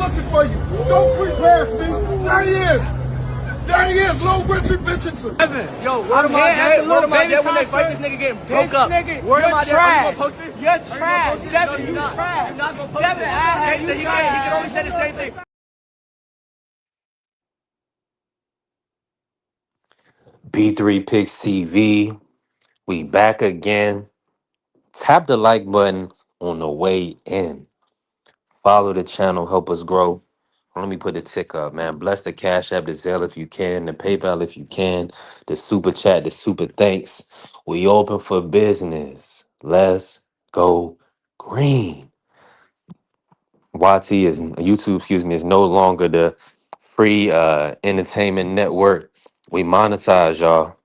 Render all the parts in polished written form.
looking for you. Don't creep past me. There he is. There he is, Lil Richard Richardson. Devin, yo, word of my dad when they fight this nigga getting broke up. Word of my dad, you're trash. Devin, you trash. Devin, he can always say the same thing. B3 Picks TV, we back again. Tap the like button on the way in. Follow the channel, help us grow. Let me put the tick up, man. Bless the Cash App, the Zelle if you can, the PayPal if you can, the Super Chat, the Super Thanks. We open for business. Let's go green. YT is YouTube, is no longer the free entertainment network. We monetize, y'all.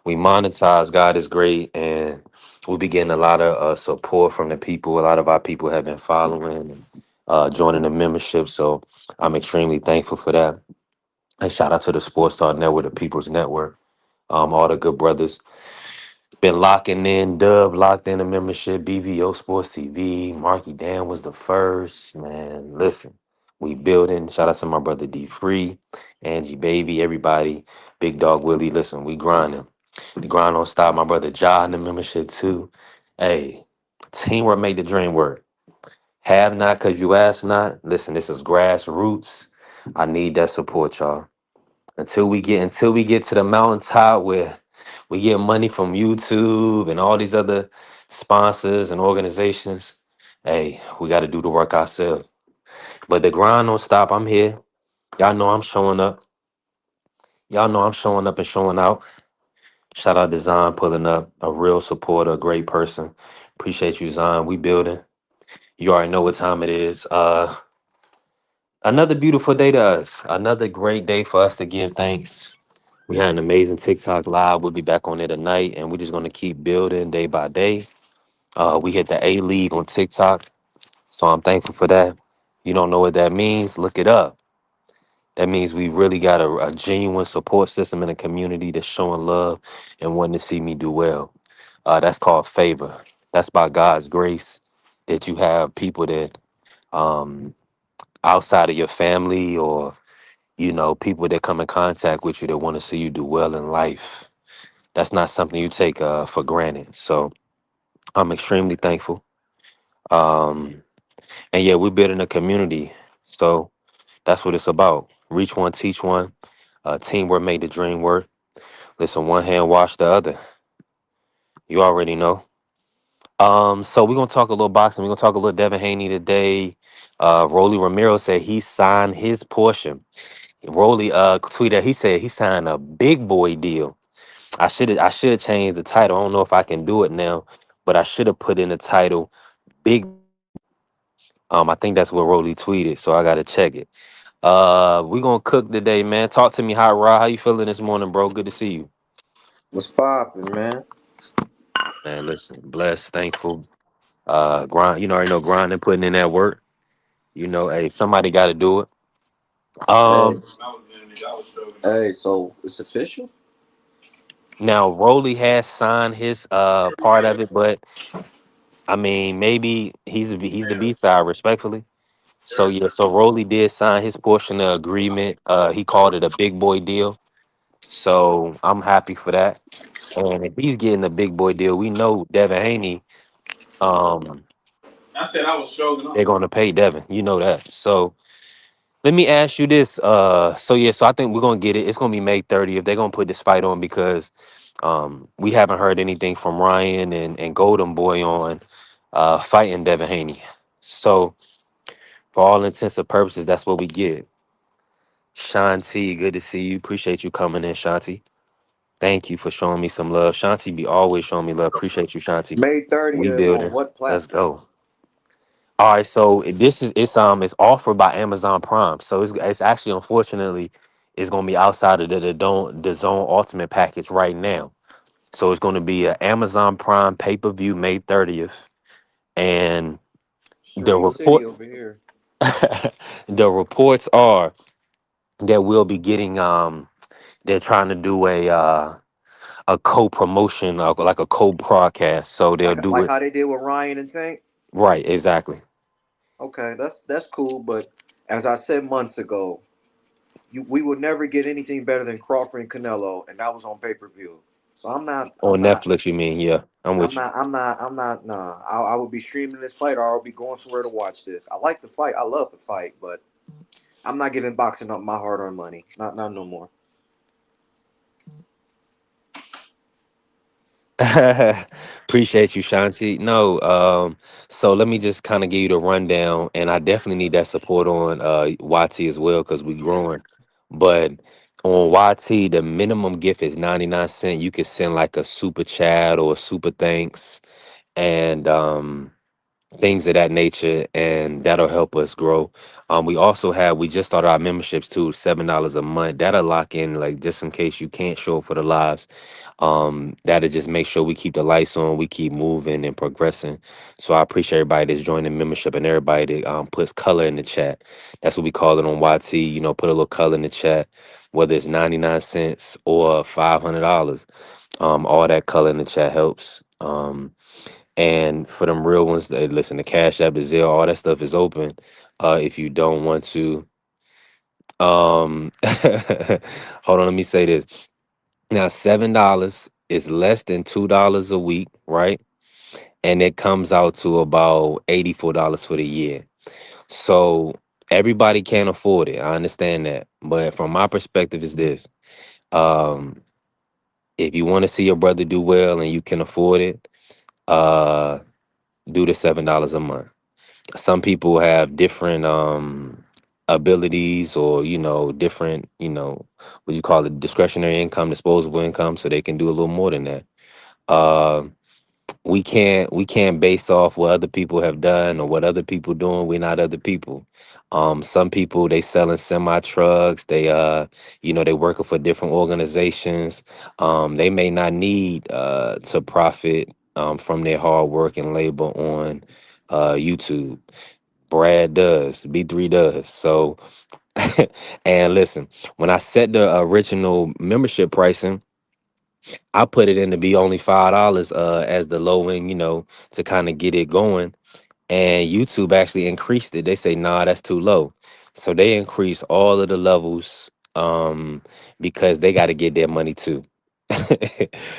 We monetize. God is great, and we be getting a lot of support from the people. A lot of our people have been following and joining the membership, so I'm extremely thankful for that. And shout out to the Sports Talk Network, the People's Network, all the good brothers. Been locking in, Dub locked in the membership, BVO Sports TV, Marky Dan was the first. Man, listen, we building. Shout out to my brother D Free, Angie Baby, everybody, Big Dog Willie. Listen, we grinding. The grind don't stop. My brother Ja in the membership too. Hey, teamwork made the dream work. Have not because you ask not. Listen, this is grassroots. I need that support, y'all. Until we get to the mountaintop where we get money from YouTube and all these other sponsors and organizations. Hey, we got to do the work ourselves. But the grind don't stop. I'm here. Y'all know I'm showing up. Y'all know I'm showing up and showing out. Shout out to Zion pulling up, a real supporter, a great person. Appreciate you, Zion. We building. You already know what time it is. Another beautiful day to us. Another great day for us to give thanks. We had an amazing TikTok live. We'll be back on it tonight, and we're just gonna keep building day by day. We hit the A League on TikTok, so I'm thankful for that. You don't know what that means? Look it up. That means we really got a genuine support system in the community that's showing love and wanting to see me do well. That's called favor. That's by God's grace that you have people that um, outside of your family or people that come in contact with you that want to see you do well in life. That's not something you take for granted. So I'm extremely thankful. Um, and yeah, we're building a community. So that's what it's about. Reach one, teach one. Teamwork made the dream work. Listen, one hand wash the other. You already know. So we're gonna talk a little boxing. We're gonna talk a little Devin Haney today. Rolly Romero said he signed his portion. Rolly tweeted, he said he signed a big boy deal. I should change the title. I don't know if I can do it now, but I should have put in the title big. I think that's what Rolly tweeted, so I gotta check it. We gonna cook today, man. Talk to me, Hot Rod. How you feeling this morning, bro? Good to see you. What's poppin', man? Man, listen, blessed, thankful. Grind, already know grinding, putting in that work. Hey, somebody gotta do it. Hey, Um hey, so it's official? Now Rolly has signed his part of it, but I mean maybe he's the B side, respectfully. So yeah, so Rolly did sign his portion of the agreement. He called it a big boy deal. So I'm happy for that. And if he's getting a big boy deal, we know Devin Haney, um, they're gonna pay Devin. You know that. So let me ask you this. So I think we're gonna get it. It's gonna be May 30th. They're gonna put this fight on because we haven't heard anything from Ryan and Golden Boy on fighting Devin Haney. So for all intents and purposes, that's what we get. Shanti, good to see you. Appreciate you coming in, Shanti. Thank you for showing me some love. Shanti be always showing me love. Appreciate you, Shanti. May We 30th on building. what Let's platform? go. All right, so it's offered by Amazon Prime. So it's actually unfortunately it's gonna be outside of the Zone Ultimate package right now. So it's gonna be an Amazon Prime pay-per-view May 30th. And the Stream City report over here. the reports are that we'll be getting they're trying to do a co-promotion, like a co-broadcast. So they'll Like do like it how they did with Ryan and Tank. right, exactly. Okay, that's cool, but as I said months ago, we would never get anything better than Crawford and Canelo, and that was on pay-per-view. So I'm not. On Netflix, you mean? Yeah, I'm with you. Nah. I would be streaming this fight, or I'll be going somewhere to watch this. I like the fight. I love the fight, but I'm not giving boxing up my hard-earned money. Not no more. Appreciate you, Shanti. No, so let me just kind of give you the rundown, and I definitely need that support on YT as well because we growing. But on YT, the minimum gift is 99 cents. You could send like a super chat or a super thanks, and things of that nature, and that'll help us grow. We just started our memberships too, $7 a month. That'll lock in, like, just in case you can't show up for the lives. That'll just make sure we keep the lights on, we keep moving and progressing. So I appreciate everybody that's joining membership and everybody that puts color in the chat. That's what we call it on YT. Put a little color in the chat, whether it's 99 cents or $500. All that color in the chat helps. And for them real ones, that listen, the Cash App, the Zelle, all that stuff is open. If you don't want to, hold on, let me say this. Now, $7 is less than $2 a week, right? And it comes out to about $84 for the year. So everybody can't afford it. I understand that, but from my perspective, is this: um, if you want to see your brother do well and you can afford it, uh, do the $7 a month. Some people have different abilities, or different, what you call it, discretionary income, disposable income, so they can do a little more than that. We can't base off what other people have done or what other people doing. We're not other people. Some people, they selling semi trucks, they working for different organizations. They may not need to profit from their hard work and labor on YouTube. Brad does, B3 does. So, and listen, when I set the original membership pricing, I put it in to be only $5 as the low end, to kind of get it going. And YouTube actually increased it. They say, nah, that's too low. So they increase all of the levels because they got to get their money too.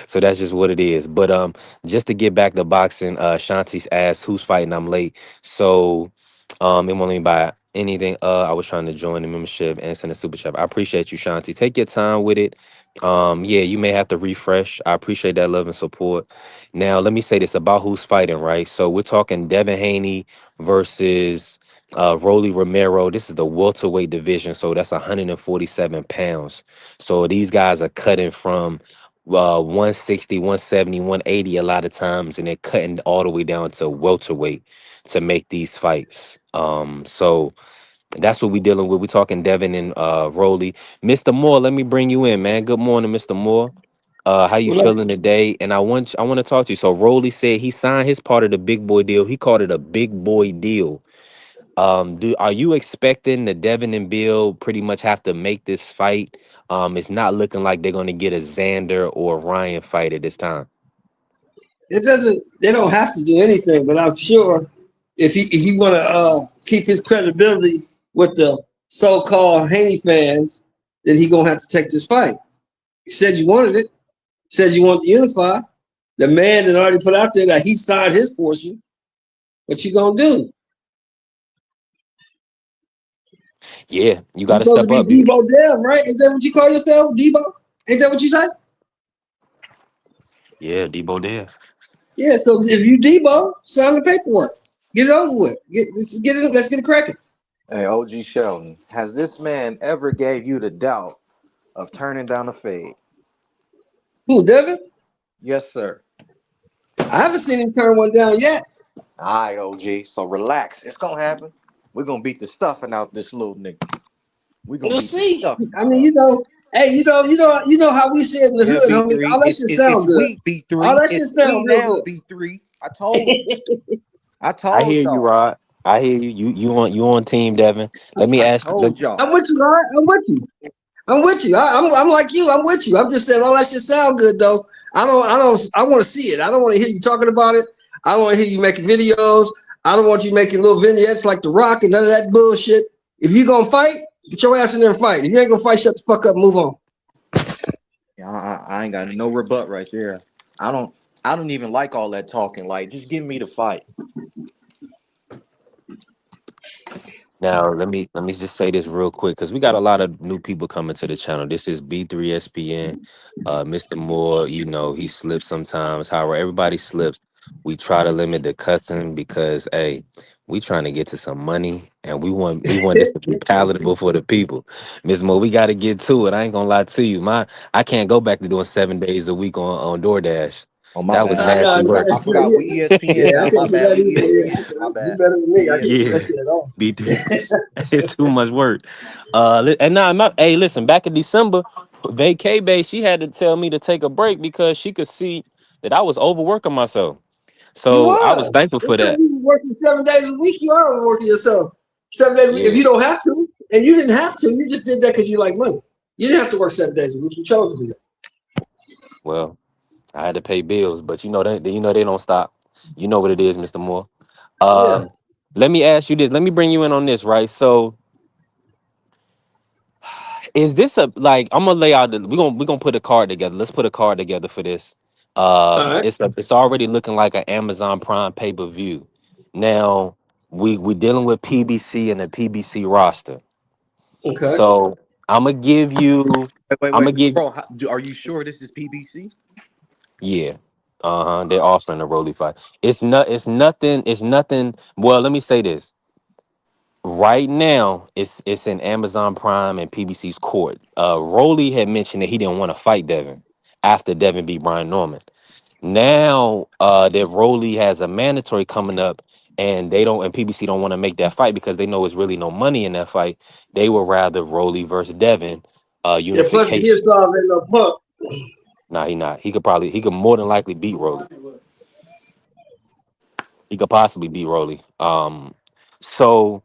So that's just what it is. But just to get back to boxing, Shanti's asked who's fighting. I'm late. So it won't let me buy anything. I was trying to join the membership and send a super chat. I appreciate you, Shanti. Take your time with it. Yeah, you may have to refresh. I appreciate that love and support. Now, let me say this about who's fighting, right? So we're talking Devin Haney versus Rolly Romero. This is the welterweight division, so that's 147 pounds. So these guys are cutting from 160, 170, 180 a lot of times, and they're cutting all the way down to welterweight to make these fights. So that's what we're dealing with. We're talking Devin and Rolly. Mr. Moore, let me bring you in, man. Good morning, Mr. Moore. How you What up? feeling today? And I want to talk to you. So Rolly said he signed his part of the big boy deal. He called it a big boy deal. Are you expecting the Devin and Bill pretty much have to make this fight? It's not looking like they're going to get a Xander or Ryan fight at this time. It doesn't. They don't have to do anything, but I'm sure if he want to keep his credibility with the so-called Haney fans, then he gonna have to take this fight. He said you wanted it. He said you want to unify. The man that already put out there that he signed his portion. What you gonna do? Yeah, you got You to supposed to step be up. Debo Dev, right? Ain't that what you call yourself, Debo? Ain't that what you say? Yeah, Debo there. Yeah. So if you Debo, sign the paperwork. Get it over with. Let's get it. Let's get it cracking. Hey, OG Sheldon, has this man ever gave you the doubt of turning down a fade? Who, Devin? Yes, sir. I haven't seen him turn one down yet. All right, OG. So relax. It's gonna happen. We're gonna beat the stuffing out this little nigga. We're gonna We'll beat the see. stuffing. I mean, hey, you know how we say it in the Yeah, hood, homies. B3. All that shit sound It's good. we B3. All that shit It's we sound real now good. B3. I told you. I I told hear you, y'all. Rod. I hear you. You on team Devin. Let me I ask you. told y'all. I'm with you, Rod. I'm with you. I'm with you. I'm like you. I'm with you. I'm just saying all that shit sound good though. I want to see it. I don't want to hear you talking about it. I don't want to hear you making videos. I don't want you making little vignettes like The Rock and none of that bullshit. If you gonna fight, get your ass in there and fight. If you ain't gonna fight, shut the fuck up and move on. Yeah, I ain't got no rebut right there. I don't even like all that talking. Like, just give me the fight. Now, let me just say this real quick because we got a lot of new people coming to the channel. This is B3SPN. Mr. Moore, you know, he slips sometimes. However, everybody slips. We try to limit the cussing because hey, we trying to get to some money and we want this to be palatable for the people. Ms. Moore, we got to get to it. I ain't gonna lie to you. I can't go back to doing 7 days a week on DoorDash. Oh, my That was bad. No, nasty work. I forgot we ESPN yeah, I now. My can't do bad. that We either. Yeah, ESPN. My you bad. better than me. I Yeah. can't do that Yeah. shit at all. B3. It's too much work. And now hey, listen, back in December, Vacay Bay, she had to tell me to take a break because she could see that I was overworking myself. You So I was was. thankful for Because that. you were working 7 days a week. You are working yourself 7 days a week. If Yeah. you don't have to, and you didn't have to, you just did that because you like money. You didn't have to work 7 days a week. You chose to do that. Well, I had to pay bills, but they don't stop. You know what it is, Mr. Moore. Yeah. Um, let me ask you this. Let me bring you in on this, right? So is this a like I'm gonna lay out we're gonna put a card together. Let's put a card together for this. All right. It's already looking like an Amazon Prime pay-per-view. Now we dealing with PBC and the PBC roster. Okay. So I'm gonna give you I'm Wait, gonna give bro. Are you sure this is PBC? yeah. Uh-huh. They're offering a Rolly fight. It's nothing. Well, let me say this. Right now, it's in Amazon Prime and PBC's court. Rolly had mentioned that he didn't want to fight Devin after Devin beat Brian Norman. Now, that Rolly has a mandatory coming up, and PBC don't want to make that fight because they know there's really no money in that fight. They would rather Rolly versus Devin, Yeah, plus the unification. hits off ain't no punk. Nah, he not. He could more than likely beat Rolly. He could possibly beat Rolly. So.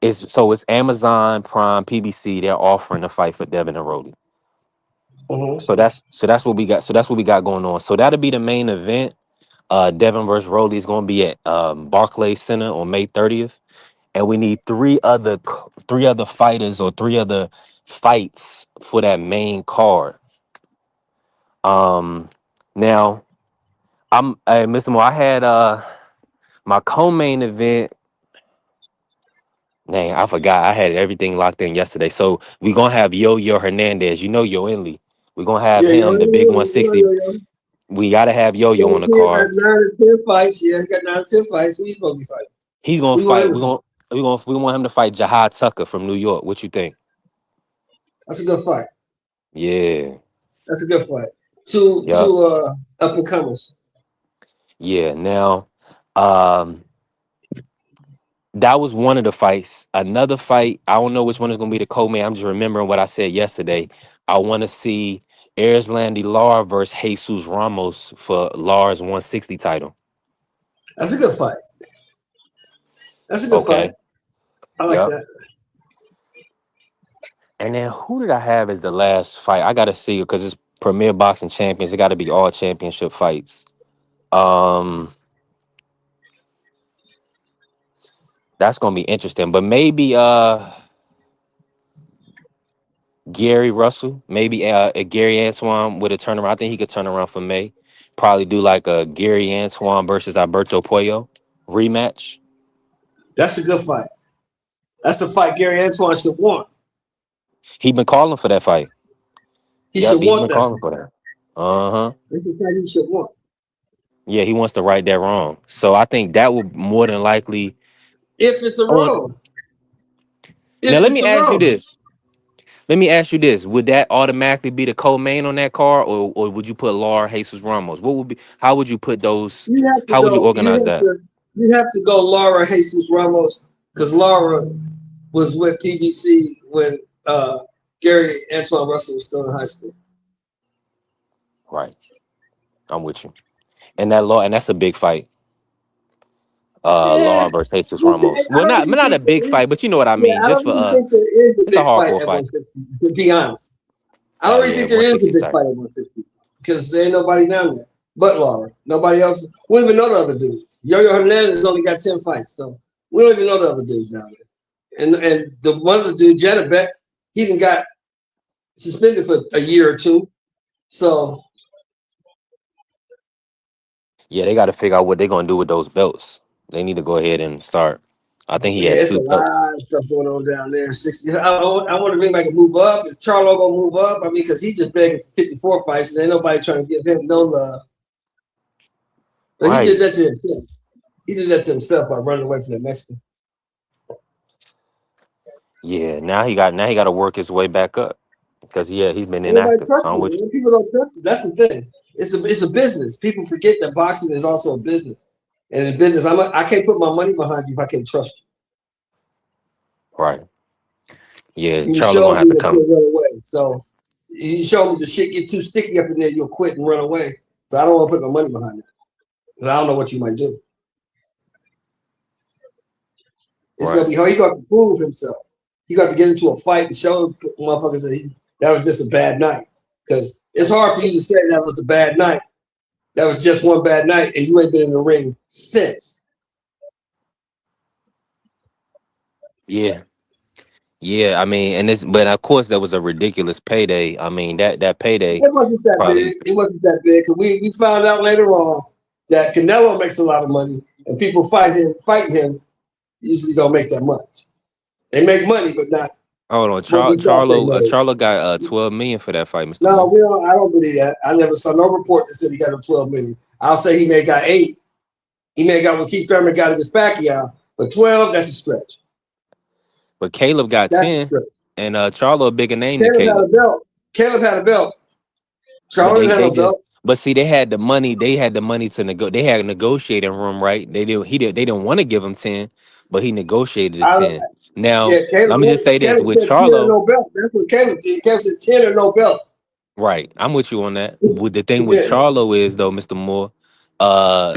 It's Amazon Prime PBC. They're offering a fight for Devin and Rolly. So that's what we got. So that's what we got going on. So that'll be the main event. Devin versus Rolly is going to be at Barclays Center on May 30th, and we need three other fighters or three other fights for that main card. Um, now Mr. Moore, I had my co-main event. Dang, I forgot. I had everything locked in yesterday. So we're gonna have Yo Hernandez. You know Yo Inley. We're gonna have Yeah, him, the big 160. yo. We gotta have Got Yo on the 10, card. 9 or 10 fights. Yeah, he got 9 or 10 fights. Who you supposed to be fighting? He's gonna We want fight. him. We want him to fight Jahad Tucker from New York. What you think? That's a good fight. Yeah. That's a good fight. Two Yep. up and comers. Yeah. Now, um, that was one of the fights. Another fight, I don't know which one is gonna be the co-main. I'm just remembering what I said yesterday. I want to see Erislandy Lar versus Jesus Ramos for Lar's 160 title. That's a good fight. That's a good fight. Okay. I like Yep. that. And then who did I have as the last fight? I gotta see because it's Premier Boxing Champions. It got to be all championship fights. Um, that's gonna be interesting. But maybe Gary Russell, maybe a Gary Antoine with a turnaround. I think he could turn around for May. Probably do like a Gary Antoine versus Alberto Puello rematch. That's a good fight. That's a fight Gary Antoine should want. He been calling for that fight. He Yep, should he's want been that calling fight. for that. Uh-huh. That's the fight he should want. Yeah, he wants to right that wrong. So I think that would more than likely. If it's a I want road. now. If Let it's me a ask you road. this. Let me ask you this: would that automatically be the co-main on that card, or would you put Lara Jesus Ramos? What would be? How would you put those? You have to How would you go. organize that? You have to go Laura Jesus Ramos because Laura was with PBC when Gary Antoine Russell was still in high school. Right, I'm with you. And that's a big fight. Yeah, Lara versus Jesus Ramos. I Well, don't not even not a think big there is. fight, but you know what I Yeah, mean. I Just don't for even think there is a it's a big fight hardcore at fight. 150. To be honest, I don't really Yeah, think there is a 160 big side. fight at 150 because there ain't nobody down there but Laura. Nobody else. We don't even know the other dudes. Yo Hernandez only got 10 fights, so we don't even know the other dudes down there. and the one of the dude, Janabek, he even got suspended for a year or two. So Yeah, they got to figure out what they're gonna do with those belts. They need to go ahead and start. I think he man, had it's a two belts. lot of stuff going on down there. 60. I wonder if anybody can move up. Is Charlo gonna move up? I mean, because he just begging for 54 fights, and ain't nobody trying to give him no love. But he did Right. that to himself. He did that to himself by running away from the Mexican. Yeah. Now he got to work his way back up because he's been Nobody inactive. So trusts I'm him. with Man. People don't trust him. That's the thing. It's a business. People forget that boxing is also a business. And in business, I can't put my money behind you if I can't trust you. Right. Yeah. you. You Charlo showed gonna have me to that come. you'll run away. So you showed me the shit get too sticky up in there, you'll quit and run away. So I don't want to put my money behind it. Because I don't know what you might do. It's gonna Right. be hard. He got to prove himself. He got to get into a fight and show motherfuckers that was just a bad night. Because it's hard for you to say that was a bad night. That was just one bad night, and you ain't been in the ring since. Yeah. Yeah. I mean, but of course that was a ridiculous payday. I mean that payday It wasn't that probably. big. It wasn't that big. 'Cause we found out later on that Canelo makes a lot of money, and people fighting him usually don't make that much. They make money, but not Hold on, what we thought they made. Charlo got 12 million for that fight, Mr. No, Moore. we don't. I don't believe that. I never saw no report that said he got him 12 million. I'll say he may have got 8. He may have got what Keith Thurman got against Pacquiao, but 12, that's a stretch. But Caleb got That's a 10, stretch. and Charlo a bigger name than Caleb had a Caleb. belt. Caleb had a belt. But Charlotte had no belt. see, they had the money. They had the money to They had a negotiating room, right? They didn't want to give him 10, but he negotiated the I don't, 10. Now, yeah, Caleb, let me just say this Caleb with said 10 or Charlo. no belt. That's what Caleb did. Caleb said 10 or no belt. Right, I'm with you on that. With the thing with Yeah, Charlo is though, Mr. Moore, uh,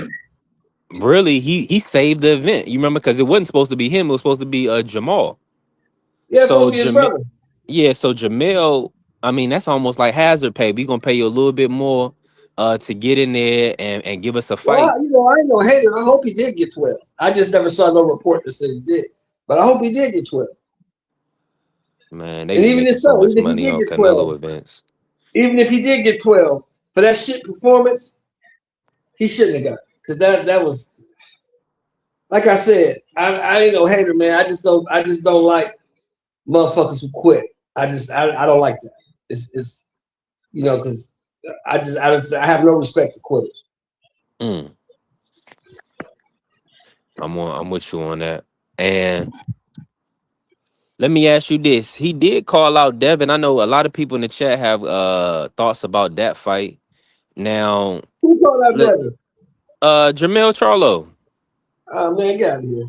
really he saved the event. You remember because it wasn't supposed to be him. It was supposed to be Jamal. yeah, it's So supposed to be his Jamil, brother. yeah. So Jamil, I mean that's almost like hazard pay. We gonna pay you a little bit more, to get in there and give us a Well, fight. I ain't no hater. I hope he did get 12. I just never saw no report that said he did. But I hope he did get 12. Man, they And be even if making so so, much even if he money did on get 12, Canelo events. even if he did get 12 for that shit performance, he shouldn't have got it. Because that was, like I said, I ain't no hater, man. I just don't like motherfuckers who quit. I don't like that. It's because I have no respect for quitters. Mm, I'm with you on that. And let me ask you this: he did call out Devin. I know a lot of people in the chat have thoughts about that fight. Now, Who called that let brother? Jamel Charlo. Oh man, get out of here.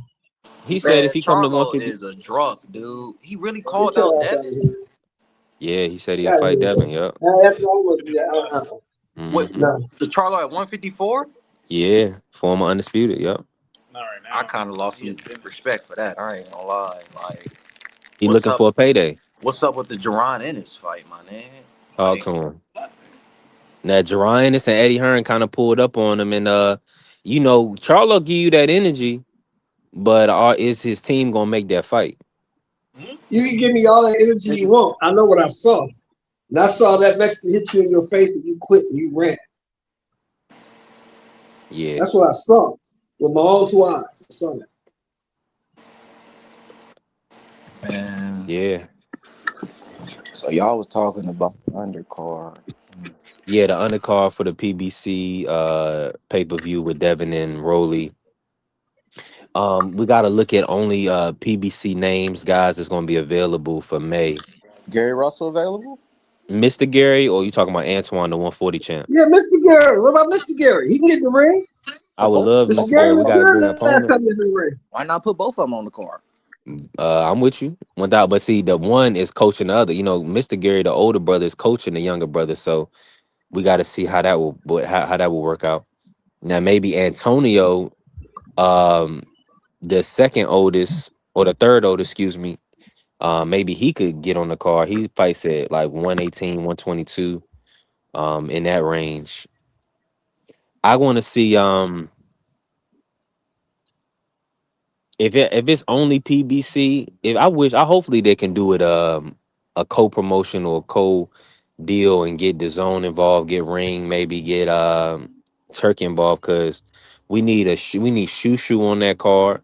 He said Man, if he come to Charlo 150, is a drunk, dude. He really Get called out your ass out of Devin? here. yeah, he said Get he'll out of fight here. Devin. Yep. That's almost yeah. What, Hmm. No. the Charlo at 154? Yeah, former undisputed. Yep. I kind of lost some respect for that. I ain't gonna lie. Like, He what's looking up? for a payday. What's up with the Jerron Ennis fight, my man? Talk Like, to him. Now, Jerron and Eddie Hearn kind of pulled up on him, and Charlo give you that energy, but is his team gonna make that fight? You can give me all the energy you want. I know what I saw. And I saw that Mexican hit you in your face and you quit and you ran. Yeah, That's what I saw with my own 2 eyes. I saw that. man. yeah, So y'all was talking about the undercard. yeah. The undercard for the PBC pay per view with Devin and Rolly. We got to look at only PBC names, guys. That's gonna be available for May. Gary Russell available? Mr. Gary, or you talking about Antoine, the 140 champ? Yeah, Mr. Gary. What about Mr. Gary? He can get in the ring. I would love Mr. Mr. Gary Gary. We was got to good bring an last opponent. time he was in the ring. Why not put both of them on the card? I'm with you. Without, but see, the one is coaching the other. Mr. Gary, the older brother, is coaching the younger brother. So we got to see how that will, how that will work out. Now, maybe Antonio, um, the second oldest or the third oldest, excuse me. Maybe he could get on the card. He fights at like 118, 122, in that range. I want to see. if it's only PBC, if I hopefully they can do it a co-promotion or co deal and get the zone involved, get Ring, maybe get Turkey involved, because we need Shushu on that card.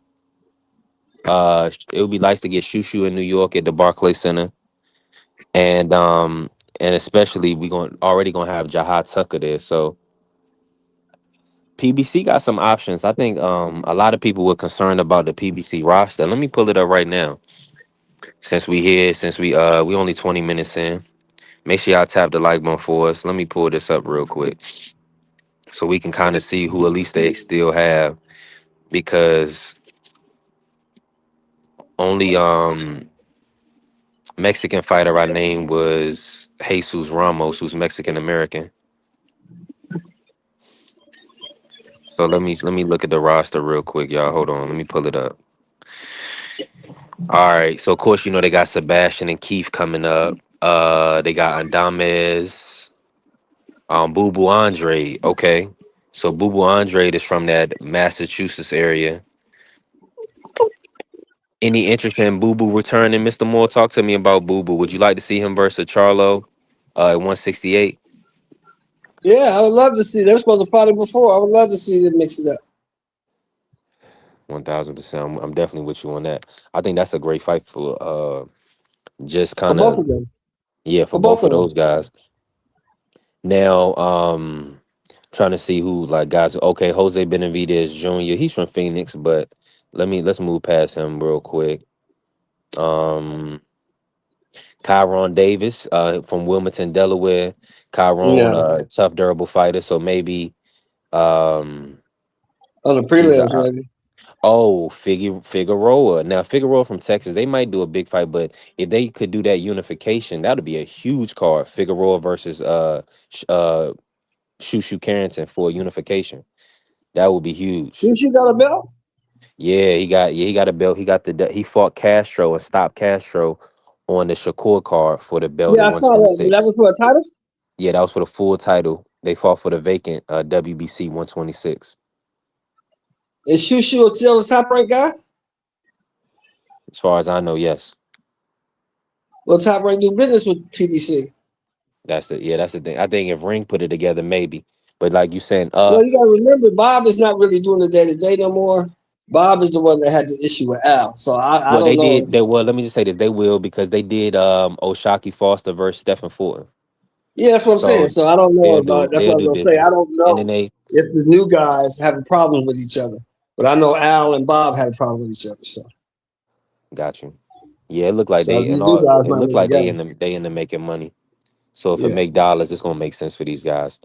It would be nice to get Shushu in New York at the Barclays Center, and especially we already gonna have Jahad Tucker there, so PBC got some options. I think a lot of people were concerned about the PBC roster. Let me pull it up right now. Since we only 20 minutes in. Make sure y'all tap the like button for us. Let me pull this up real quick so we can kind of see who at least they still have, because only Mexican fighter I named was Jesus Ramos, who's Mexican American. So let me look at the roster real quick, y'all. Hold on, let me pull it up. All right, so of course they got Sebastian and Keith coming up. They got Adames, Boo Boo Andre. Okay, so Boo Boo Andre is from that Massachusetts area. Any interest in Boo Boo returning, Mr. Moore? Talk to me about Boo Boo. Would you like to see him versus Charlo at 168? Yeah, I would love to see. They were supposed to fight it before. I would love to see them mix it up. 1000%. I'm definitely with you on that. I think that's a great fight for just For kind both of, of them. yeah, for For both both of of them. those guys. Now, trying to see who like guys. Okay, Jose Benavidez Jr. He's from Phoenix, but let's move past him real quick. Kyron Davis, from Wilmington, Delaware. Kyron, Yeah. tough, durable fighter. So maybe um On the he's prelims, maybe. Figueroa. Now Figueroa from Texas, they might do a big fight, but if they could do that unification, that would be a huge card. Figueroa versus Shushu Carrington for unification. That would be huge. You got a belt? Yeah, he got a belt. He fought Castro and stopped Castro on the Shakur card for the belt Yeah, at I saw that. But that 126. was for a title? Yeah, that was for the full title. They fought for the vacant WBC 126. Is Shushu still the top ranked guy? As far as I know, yes. Well, top ranked do business with PBC. That's the thing. I think if Ring put it together, maybe. But like you saying, Well, you got to remember, Bob is not really doing the day-to-day no more. Bob is the one that had the issue with Al. So I well, don't they know. did. Let me just say this: they will, because they did Oshaki Foster versus Stephen Fulton. Yeah, that's what I'm saying. So So I don't know about. That's they'll what I was do gonna say. I business, don't and then know they if the new guys have a problem with each other. But I know Al and Bob had a problem with each other. got you. Yeah, it looked like So they these and new all. guys It might looked work like together. they in the making money. So if it Yeah. make dollars, it's gonna make sense for these guys.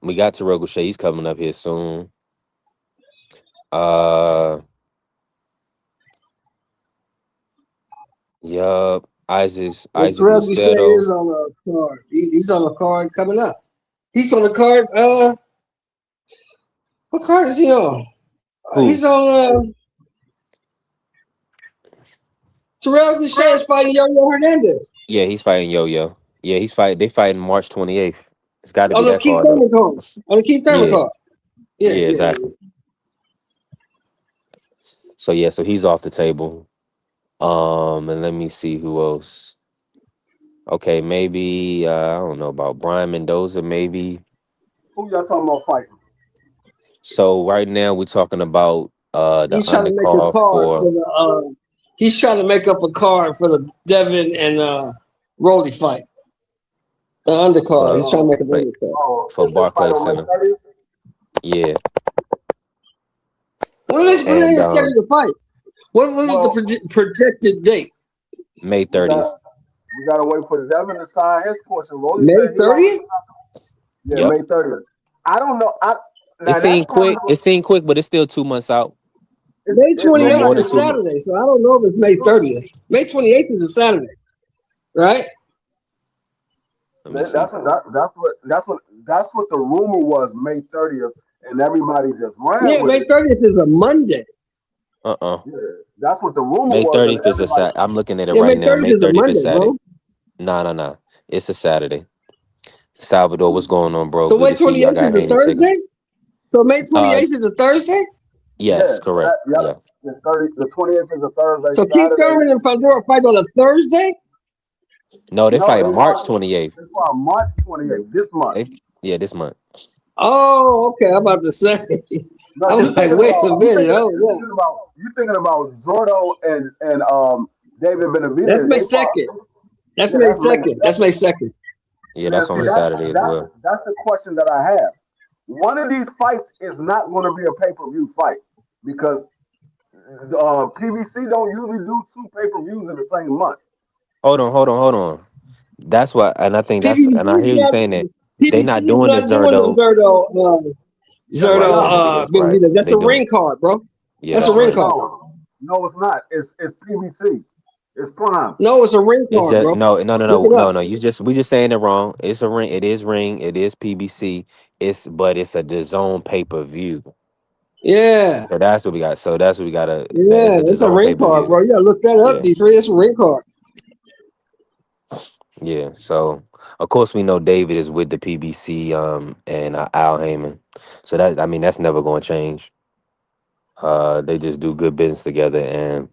We got Terrell Gaucher. He's coming up here soon. Uh, yup. Well, Isaac Terrell Boucher Lucetto. is on a card. He's on a card coming up. He's on the card. What card is he on? Who? He's on. Terrell Boucher is fighting Yo-Yo Hernandez. Yeah, he's fighting Yo Yo. Yeah, he's fighting. They fighting March 28th. It's got to be On the that Keith card up. Thurman card. On the Keith Thurman Yeah, card. Yeah, yeah, yeah, exactly. So yeah, so he's off the table. And let me see who else. Okay, maybe I don't know about Brian Mendoza. Maybe. Who y'all talking about fighting? So right now we're talking about the He's trying to make a undercard card for for. the. He's trying to make up a card for the Devin and Rolly fight. The undercard. for He's trying to make an for, undercard. for They fight Barclays on May Center. 30th? Yeah, When are and they scheduled to fight? What was Well, the projected date? May we 30th. got we gotta wait for Devin to sign his portion. Rolly May said he already 30th? yeah, Yep. May 30th. I don't know. It Now that's seemed probably quick. It seemed quick, but it's still 2 months out. May it A little seems 28th more like than is it's 2 months. Saturday, so I don't know if it's May 30th. May 28th is a Saturday, right? Let me see. that's what the rumor was, May 30th, and everybody just ran Yeah, with May it. 30th is a Monday. Uh-uh. Yeah, that's what the rumor May was, and 30th is a everybody. Sat. I'm looking at it Yeah, May right now. 30th May is a 30th is Monday, Saturday. bro. Nah, nah, nah. It's a Saturday. Salvador, what's going on, bro? So Good May to see you. I 28th got is a Haney taking. Thursday? So May Uh, 28th is a Thursday? Yes, Yeah, so correct. that yep. Yeah. The 28th is a Thursday, So Keith Saturday. Thurman and Fedora fight on a Thursday? No, they No, fight March 28th. it's on March 28th this month. They, yeah, this month. Oh, okay. I'm about to say. No, I was like, wait a minute. Oh, yeah. you thinking about Zordo and David That's Benavidez. May They fought. 2nd. That's Yeah, May that's May 2nd. That's 2nd. May 2nd. Yeah, Now that's on see a Saturday as well. that's the question that I have. One of these fights is not going to be a pay-per-view fight because PBC don't usually do two pay-per-views in the same month. Hold on. That's what, and I think that's, PBC and I is hear you not saying that they PBC not is doing the not doing the Zerdo. Yes, they Right, are. right. that's They a doing. ring card, bro. Yeah, That's a that's No, ring ring. card. no, it's not. It's PBC. It's Prime. No, it's a ring It card, just bro. Look it up. no. We just saying it wrong. It's a ring. It is ring. It is PBC. It's a DAZN pay-per-view. Yeah. So that's what we got. So that's what we gotta. That Yeah, it's a it's a DAZN ring card, pay-per-view. bro. You gotta look that up, Yeah, D3. It's a ring card. yeah. So of course we know David is with the PBC. And Al Heyman. So that, I mean, that's never going to change. They just do good business together, and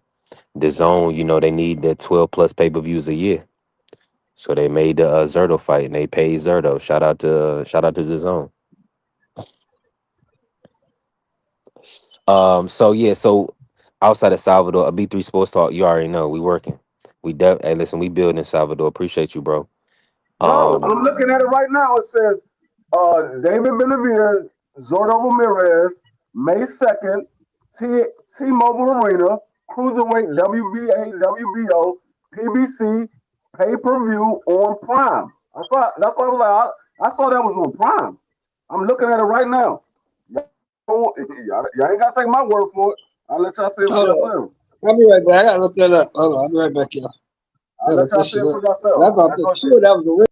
the zone, they need that 12 plus pay-per-views a year. So they made the Zerto fight, and they paid Zerto. Shout out to the zone. So yeah, so outside of Salvador, a B3 Sports Talk, you already know we working. Hey, listen, we building in Salvador. Appreciate you, bro. Bro, Um, I'm looking at it right now. It says David Benavidez, Zordo Ramirez, May 2nd, T-Mobile Arena, Cruiserweight WBA, WBO, PBC, pay-per-view on Prime. That's what I was like. I saw that was on Prime. I'm looking at it right now. Y'all ain't got to take my word for it. I'll let y'all see it for Hold on. yourself. I'll be right back. I gotta look that up. Hold on, I'll be right back, y'all. I I'll gotta let look y'all this see shit it up. for yourself. I thought That's for what sure that was a ring.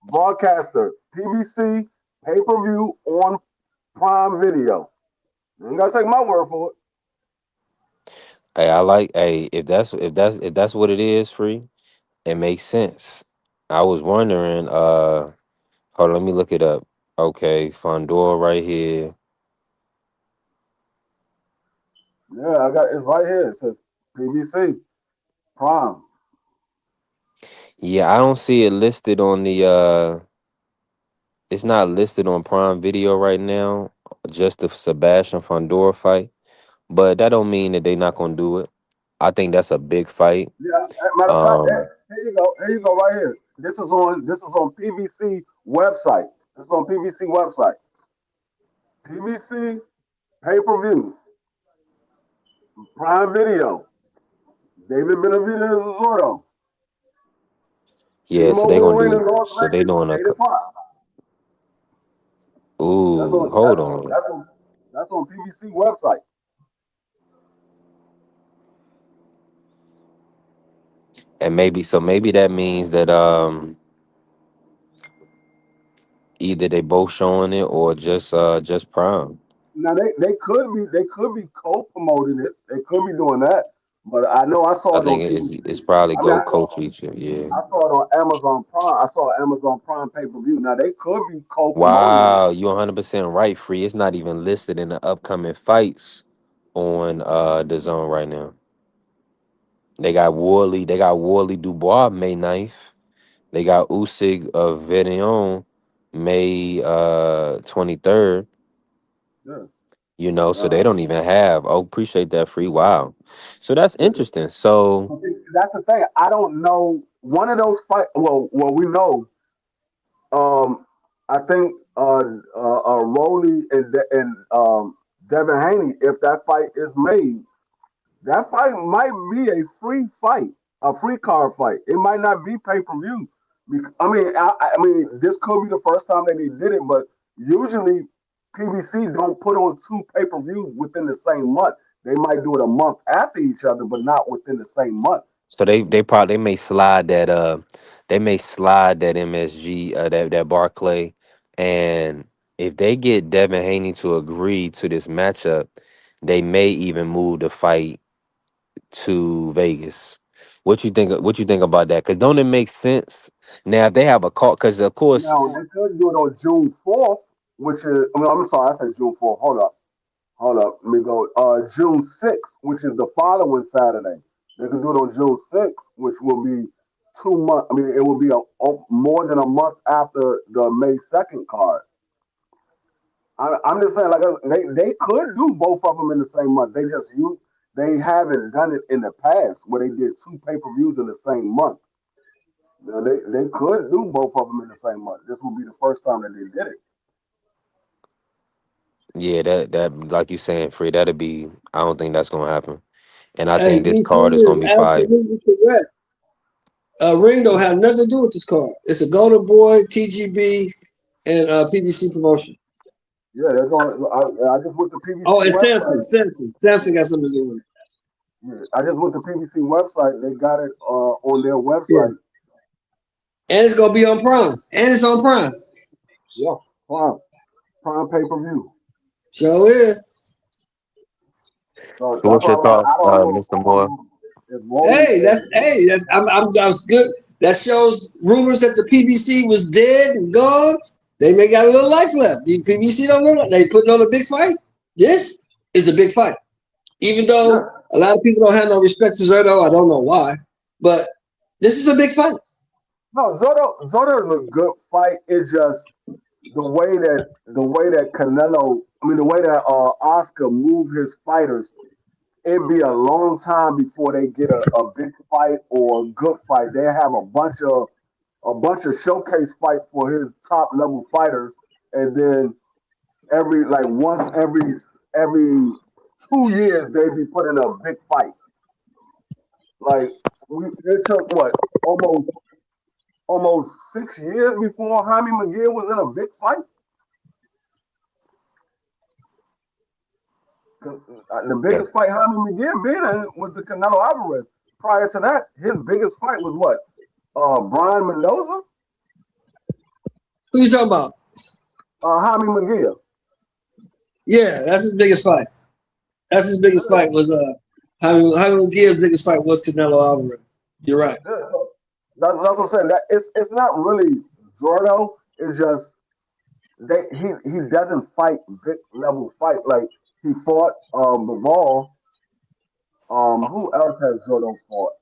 broadcaster, PBC, pay per view on Prime Video. You ain't gotta take my word for it. hey, hey, if that's what it is, free, it makes sense. I was wondering, hold on, let me look it up. Okay, Fondor right here. Yeah, I got it's right here. It says PBC Prime. Yeah, I don't see it listed on the it's not listed on Prime Video right now, just the Sebastian Fondor fight. But that don't mean that they not gonna do it. I think that's a big fight. Yeah, matter of fact, Um, here you go. Here you go, right here. This is on PBC website. This is on PBC website. PBC pay per view Prime Video. David Benavidez Zordo. yeah, so they T-Mobile gonna Arena, do. Las So they Vegas, doing a. 8 o'clock. That's Ooh, on hold that's on. that's on that's on PBC website. And maybe that means that either they both showing it or just Prime. Now they could be co-promoting it. They could be doing that. But I know I I saw it on think it's PBC. probably I mean, go co-feature. Yeah. I saw it on Amazon Prime. I saw Amazon Prime pay-per-view. Now they could be co-promoting it. Wow, you 100% right, free. It's not even listed in the upcoming fights on the zone right now. They got Wardley Dubois May 9th. They got Usyk of Verion May 23rd. Yeah. So they don't even have. Oh, appreciate that, free. Wow. So that's interesting. So But that's the thing. I don't know one of those fight. Well, we know. I think Rowley and Devin Haney. If that fight is made, that fight might be a free fight, a free card fight. It might not be pay per view. I mean, this could be the first time that they did it, but usually PBC don't put on two pay per views within the same month. They might do it a month after each other, but not within the same month. so they may slide that MSG that Barclay, and if they get Devin Haney to agree to this matchup, they may even move the fight to Vegas. What you think? What you think about that? Because don't it make sense now if they have a call? Because of course, Now they could do it on June 4th, which is I'm sorry, I said June 4th. Hold up. Hold up, let me go. June 6th, which is the following Saturday. They can do it on June 6th, which will be 2 months. I mean, it will be more than a month after the May 2nd card. I'm just saying, like they could do both of them in the same month. They haven't done it in the past where they did two pay-per-views in the same month. Now, they could do both of them in the same month. This will be the first time that they did it. Yeah, that like you saying, Free, that'll be. I don't think that's gonna happen, and I Hey, think this DC card is is gonna be fire. absolutely correct. Ring don't have nothing to do with this card. It's a Golden Boy, TGB, and PBC promotion. Yeah, they're going. I just went to Oh, PBC and website. Samson got something to do with it. Yeah, I just went to PBC website. They got it on their Yeah, website. and it's gonna be on Prime, and it's on Prime. Yeah, prime pay per view. So is. So So, that's what's why your I'm like, thoughts, Mr. I don't Moore? know if Rolly That's that's good. That shows rumors that the PBC was dead and gone. They may got a little life left. The PBC don't look like they putting on a big fight. This is a big fight. Even yeah. though a lot of people don't have no respect for Zerto, I don't know why, but this is a big fight. No, Zoto is a good fight. It's just the way that Canelo, I mean the way that Oscar move his fighters, it'd be a long time before they get a big fight or a good fight. They have a bunch of showcase fights for his top level fighters, and then once every 2 years they be putting a big fight. Like it took what almost 6 years before Jaime McGill was in a big fight. The Yeah, biggest fight Jaime McGill been in was the Canelo Alvarez. Prior to that, his biggest fight was what? Brian Mendoza, Who you talking about? Jaime McGill. Yeah, that's his biggest fight. That's his biggest fight was Jaime Gill's biggest fight was Canelo Alvarez. You're right. That's what I'm saying. That it's not really Zordo. It's just he doesn't fight big level fight like he fought Bivol. Who else has Zordo fought?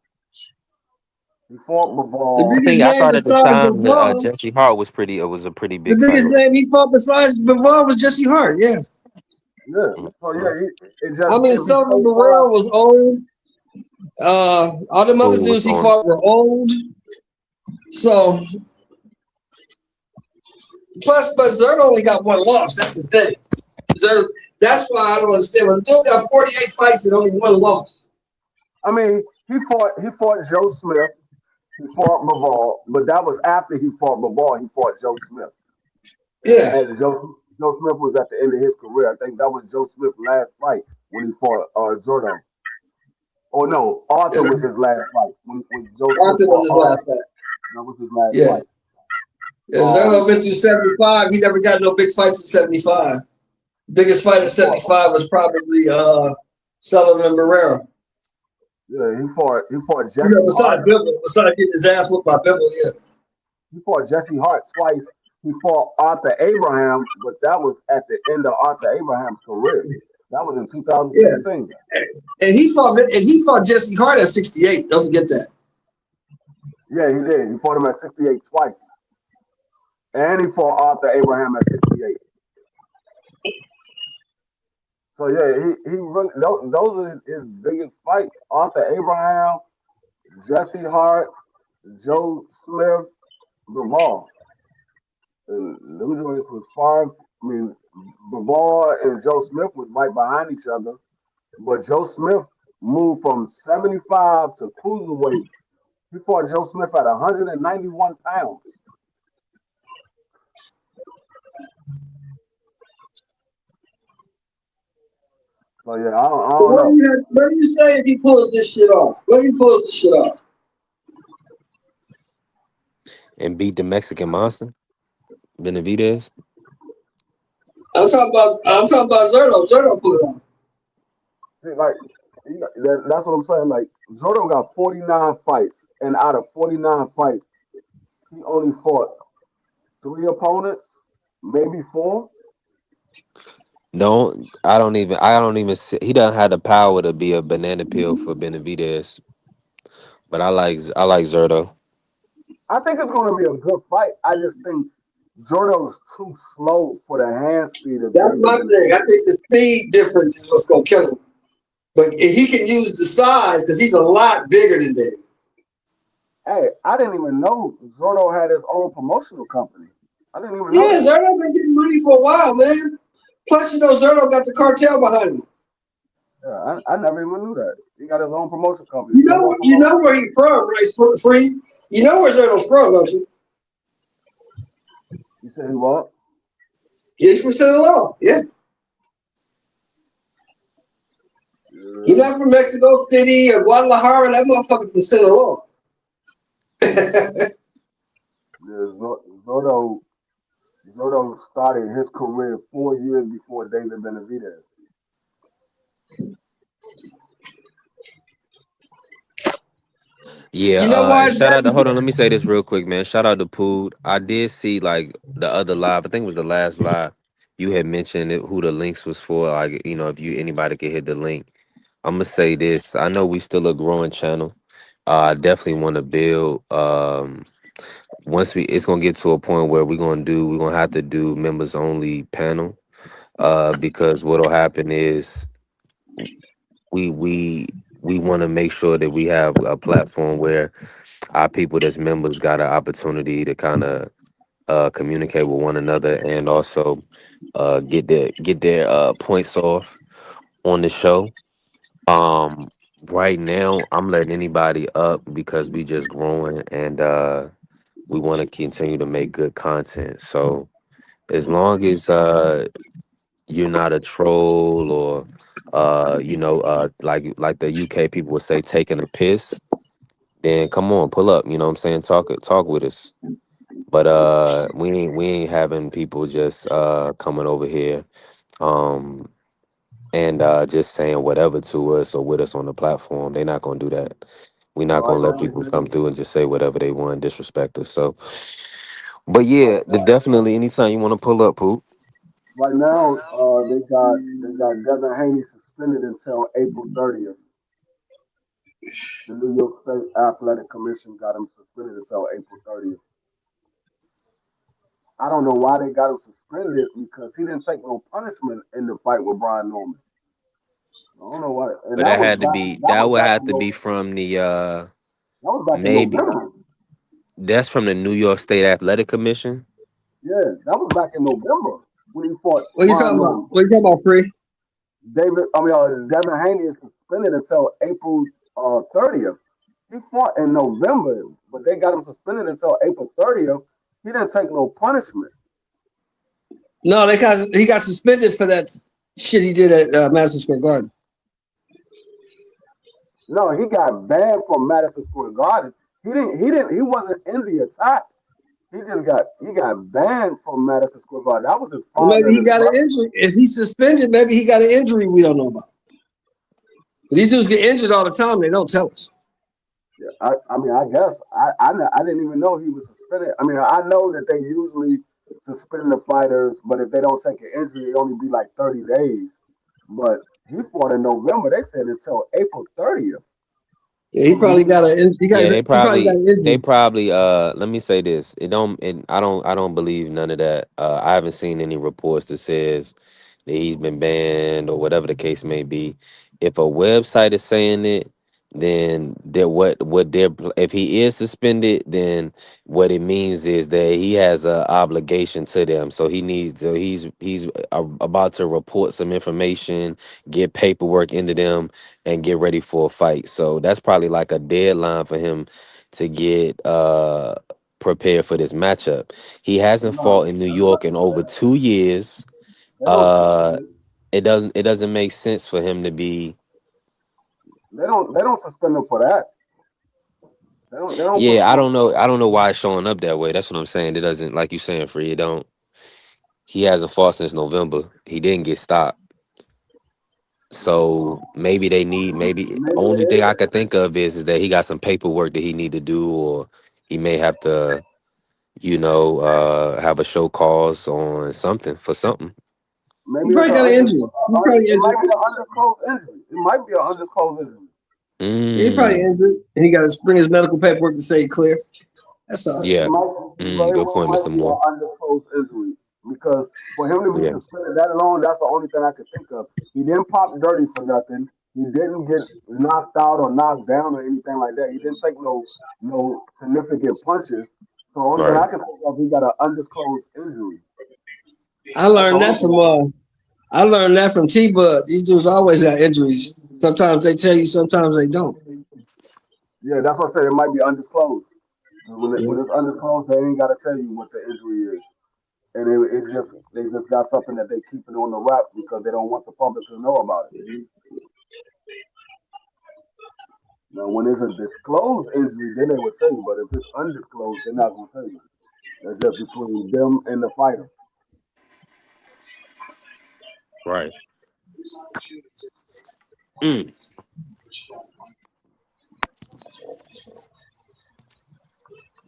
He fought The Bivol. biggest I name thought at the besides time that Bivol, Jesse Hart was pretty. It was a pretty the big fight. biggest name he fought besides Bivol was Jesse Hart. Yeah. Yeah. So Mhm. yeah, it just I mean, it'd be Sullivan so hard. Barrera was old. All them other Who was dudes he on? fought were old. So, but Zerto only got one loss. That's the thing. Zerto, that's why I don't understand. When the dude got 48 fights and only one loss. I mean, he fought Joe Smith. He fought Bivol, but that was after he fought Bivol. He fought Joe Smith, Yeah. and Joe Smith was at the end of his career. I think that was Joe Smith's last fight when he fought Zordo. Or no, Arthur was his last fight when Joe Smith Arthur was fought his Arthur. last fight. That was his last Yeah. fight. Yeah, Zerto been through 75. He never got no big fights in 75. Biggest fight in 75 was probably Sullivan Barrera. Yeah, he fought You know, Jesse Hart. besides getting his ass whooped by Bivol, yeah. He fought Jesse Hart twice. He fought Arthur Abraham, but that was at the end of Arthur Abraham's career. That was in Yeah. 2016. And he fought Jesse Hart at 68. Don't forget that. Yeah, he did. He fought him at 68 twice. And he fought Arthur Abraham at 68. So yeah, he really those are his biggest fights. Arthur Abraham, Jesse Hart, Joe Smith, Bivol. And them joints was far. I mean, Bivol and Joe Smith was right behind each other, but Joe Smith moved from 75 to cruiserweight. He fought Joe Smith at 191 pounds. So yeah, I So don't know. what do you say if he pulls this shit off? What if he pulls this shit off? And beat the Mexican monster, Benavidez. I'm talking about Zerto. Zerto pull it off. See, like that's what I'm saying. Like Jordan got 49 fights, and out of 49 fights, he only fought three opponents, maybe four. I don't even he doesn't have the power to be a banana peel for Benavidez, but I like Zerto. I think it's going to be a good fight. I just think Jordo's too slow for the hand speed of That's David my thing. I Benavidez. think the speed difference is what's gonna kill him. But he can use the size because he's a lot bigger than David. Hey, I didn't even know Zordo had his own promotional company. I didn't even know Yeah, that. Zerto been getting money for a while, man. Plus, Zerto got the cartel behind him. Yeah, I never even knew that. He got his own promotion company, You Zordo know, you Promotion. know where he's from, right? Free. You know where Zerto's from, don't you? You said he what? He's from Sinaloa. Yeah, he's Yeah, not from Mexico City or Guadalajara. That motherfucker from Sinaloa. yeah. Zordo started his career 4 years before David Benavidez. Yeah, You know why is shout that? out to hold on, let me say this real quick, man. Shout out to Pood. I did see like the other live, I think it was the last live. You had mentioned it, who the links was for. Like, if you anybody could hit the link. I'm gonna say this. I know we still a growing channel. I definitely want to build. Once it's gonna get to a point where we're gonna have to do members only panel. Because what'll happen is we we we want to make sure that we have a platform where our people that's members got an opportunity to kind of communicate with one another and also get their points off on the show. Um, right now, I'm letting anybody up because we just growing and we want to continue to make good content. So as long as you're not a troll or like the UK people would say taking a piss, then come on, pull up. You know what I'm saying? Talk with us. But we ain't having people just coming over here um and just saying whatever to us or with us on the platform. They're not gonna do that. We're not Right gonna let now, people come through and just say whatever they want, disrespect us. So, but yeah, definitely anytime you want to pull up, poop. right now, they got Devin Haney suspended until April 30th. The New York State Athletic Commission got him suspended until April 30th. I don't know why they got him suspended because he didn't take no punishment in the fight with Brian Norman. I don't know why, and But that that was had to back. be That that was would back have in to no, be from the that was back in maybe November. that's from the New York State Athletic Commission. Yeah, that was back in November when he fought What you Brian talking about? Norman. What you talking about, Free? Devin Haney is suspended until April 30th. He fought in November, but they got him suspended until April 30th. He didn't take no punishment. No, he got suspended for that shit he did at Madison Square Garden. No, he got banned from Madison Square Garden. He didn't. He didn't. He wasn't in the attack. He got banned from Madison Square Garden. That was his Well, father maybe and he his got an brother. injury. If he's suspended, maybe he got an injury we don't know about. But these dudes get injured all the time. They don't tell us. Yeah, I mean, I guess I didn't even know he was suspended. I mean, I know that they usually suspend the fighters, but if they don't take an injury, it only be like 30 days. But he fought in November. They said until April 30th. Yeah, he So probably got he, an. Yeah, they He probably got probably an they injury. probably let me say this. I don't believe none of that. I haven't seen any reports that says that he's been banned or whatever the case may be. If a website is saying it, then what they're if he is suspended, then what it means is that he has a obligation to them. So he's about to report some information, get paperwork into them and get ready for a fight. So that's probably like a deadline for him to get prepared for this matchup. He hasn't fought no, in New that's York not. in over 2 years. They don't Uh suspend. it doesn't make sense for him to be. They don't suspend him for that. They don't put Yeah, him I on. don't know. I don't know why it's showing up that way. That's what I'm saying. It doesn't, like you saying, Free. It don't. He hasn't fought since November. He didn't get stopped. So maybe they need, maybe Maybe only it thing I is. could think of is that he got some paperwork that he need to do, or he may have to have a show cause on something for something. Maybe He it's probably got an injury. He probably it injured. might be an undisclosed injury. It might be an undisclosed injury. He probably injured, and he got to bring his medical paperwork to say he clear. That's all. It Yeah. might very Good well point, might Mr. be an Moore. undisclosed injury because for him to be Yeah. suspended that long, that's the only thing I could think of. He didn't pop dirty for nothing. He didn't get knocked out or knocked down or anything like that. He didn't take no significant punches. So the only thing Right. I can think of, he got an undisclosed injury. I learned that from T Bud. These dudes always got injuries. Sometimes they tell you, sometimes they don't. Yeah, that's what I said. It might be undisclosed. When it's undisclosed, they ain't got to tell you what the injury is. And it's just they just got something that they keep it on the wrap because they don't want the public to know about it. Now, when it's a disclosed injury, then they would tell you. But if it's undisclosed, they're not gonna tell you. That's just between them and the fighter. Right. Mm.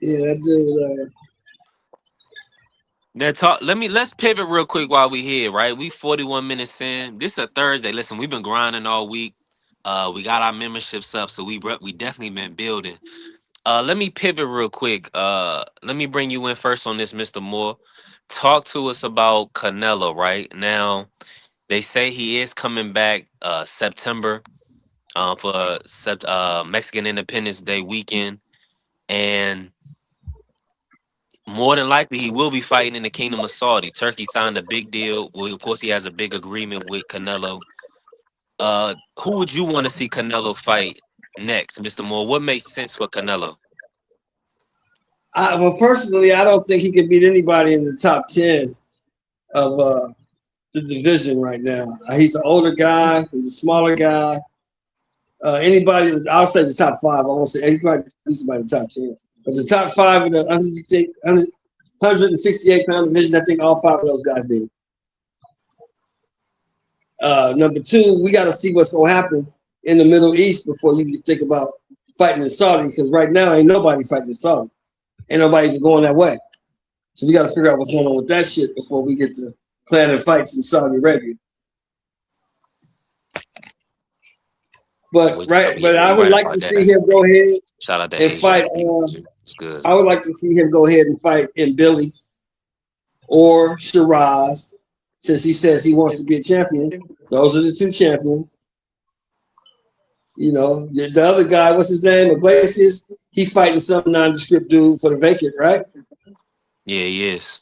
Yeah, that dude. Let's pivot real quick while we here, right? We 41 minutes in. This is a Thursday. Listen, we've been grinding all week. We got our memberships up, so we definitely been building. Let me pivot real quick. Let me bring you in first on this, Mr. Moore. Talk to us about Canelo right now. They say he is coming back September for Mexican Independence Day weekend, and more than likely, he will be fighting in the Kingdom of Saudi. Turkey signed a big deal. Well, of course, he has a big agreement with Canelo. Who would you want to see Canelo fight next, Mr. Moore? What makes sense for Canelo? Well, personally, I don't think he can beat anybody in the top 10 of the division right now. He's an older guy. He's a smaller guy. Anybody, I'll say the top 5. I won't say anybody beat somebody in the top 10. But the top 5 of the 168 pound division, I think all 5 of those guys beat. Number 2, we got to see what's going to happen in the Middle East before you can think about fighting in Saudi, because right now ain't nobody fighting in Saudi. Ain't nobody even going that way. So we got to figure out what's going on with that shit before we get to planning fights in Saudi Arabia. But I would like to see him go ahead and fight. It's good. I would like to see him go ahead and fight in Billy or Shiraz, since he says he wants to be a champion. Those are the 2 champions. You know, the other guy, what's his name? Iglesias. He fighting some nondescript dude for the vacant, right? Yeah, he is.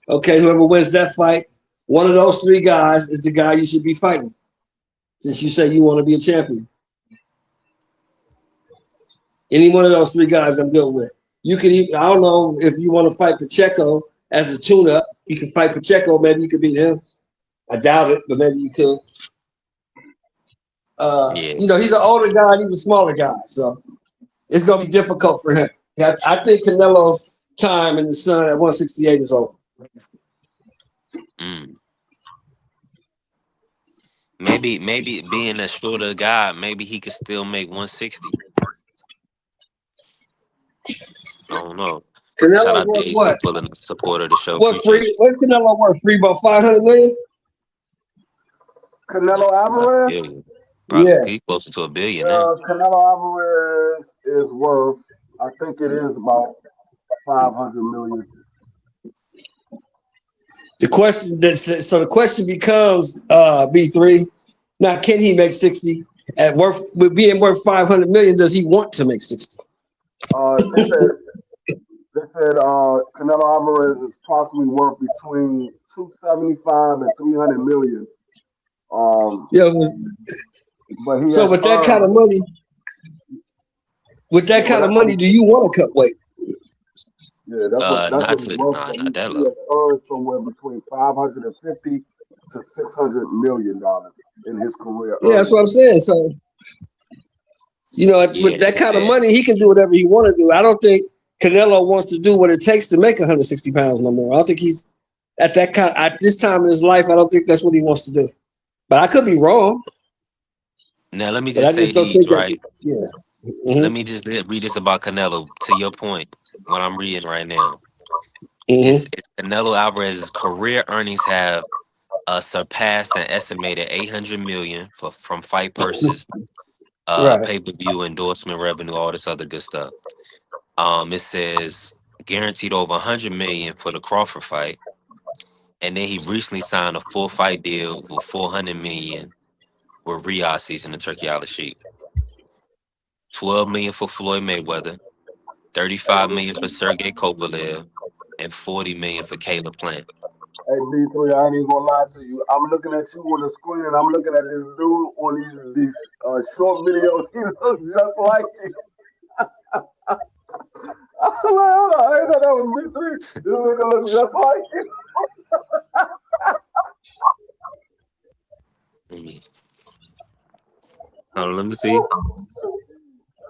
Okay, whoever wins that fight, one of those 3 guys is the guy you should be fighting, since you say you want to be a champion. Any one of those 3 guys I'm good with. You can even, I don't know if you want to fight Pacheco as a tune-up. You can fight Pacheco, maybe you could beat him. I doubt it, but maybe you could. You know, he's an older guy and he's a smaller guy, so it's going to be difficult for him. I think Canelo's time in the sun at 168 is over. Maybe being a shorter guy, maybe he could still make 160. I don't know. Shout out to AC what? pulling the support of the show. What's Canelo worth? Free about 500 million? Canelo Alvarez? Probably he close to $1 billion now. Canelo Alvarez is worth, I think it is about 500 million. The question becomes, B3. Now, can he make 60? With being worth 500 million, does he want to make 60? They said Canelo Alvarez is possibly worth between 275 and 300 million. So with that kind of money, do you want to cut weight? Yeah, that's not that low. He has earned somewhere between $550 to $600 million in his career. Yeah, that's what I'm saying. So, you know, with that kind of money, he can do whatever he want to do. I don't think Canelo wants to do what it takes to make 160 pounds no more. I don't think he's at this time in his life. I don't think that's what he wants to do. But I could be wrong. Now let me just say these, right? Yeah. Mm-hmm. Let me just read this about Canelo. To your point, what I'm reading right now is Canelo Alvarez's career earnings have surpassed an estimated 800 million from fight purses, Right. pay-per-view endorsement revenue, all this other good stuff. It says guaranteed over 100 million for the Crawford fight, and then he recently signed a full fight deal for 400 million with Riyadh season the Turkey Island Sheik. 12 million for Floyd Mayweather, 35 million for Sergey Kovalev, and 40 million for Caleb Plant. Hey, B3, I ain't even gonna lie to you. I'm looking at you on the screen, and I'm looking at this dude on these short videos. He looks just like you. I'm like, hold on, I ain't know that was B3. This nigga looks just like you. Let me see. He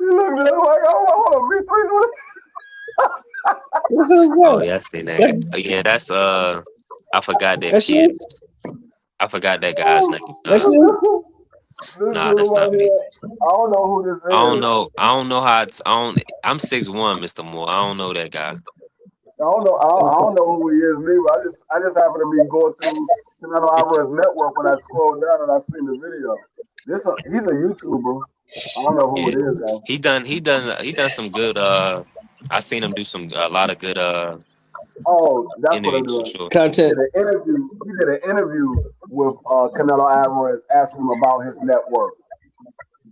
looks just like, hold on, B3. Oh yeah, I seen that. Yeah, that's I forgot that kid. I forgot that guy's name. That's you? Nah, that's not me. I don't know who this is. I don't know how it's on. I'm 6'1", Mr. Moore. I don't know that guy. I don't know who he is, me. But I just happen to be going through Canelo Alvarez network when I scroll down and I seen the video. He's a YouTuber. I don't know who it is though. He done some good. I seen him do a lot of good. Oh, that's what it interviews for was. sure. Content. He did an interview with Canelo Alvarez, asking him about his net worth.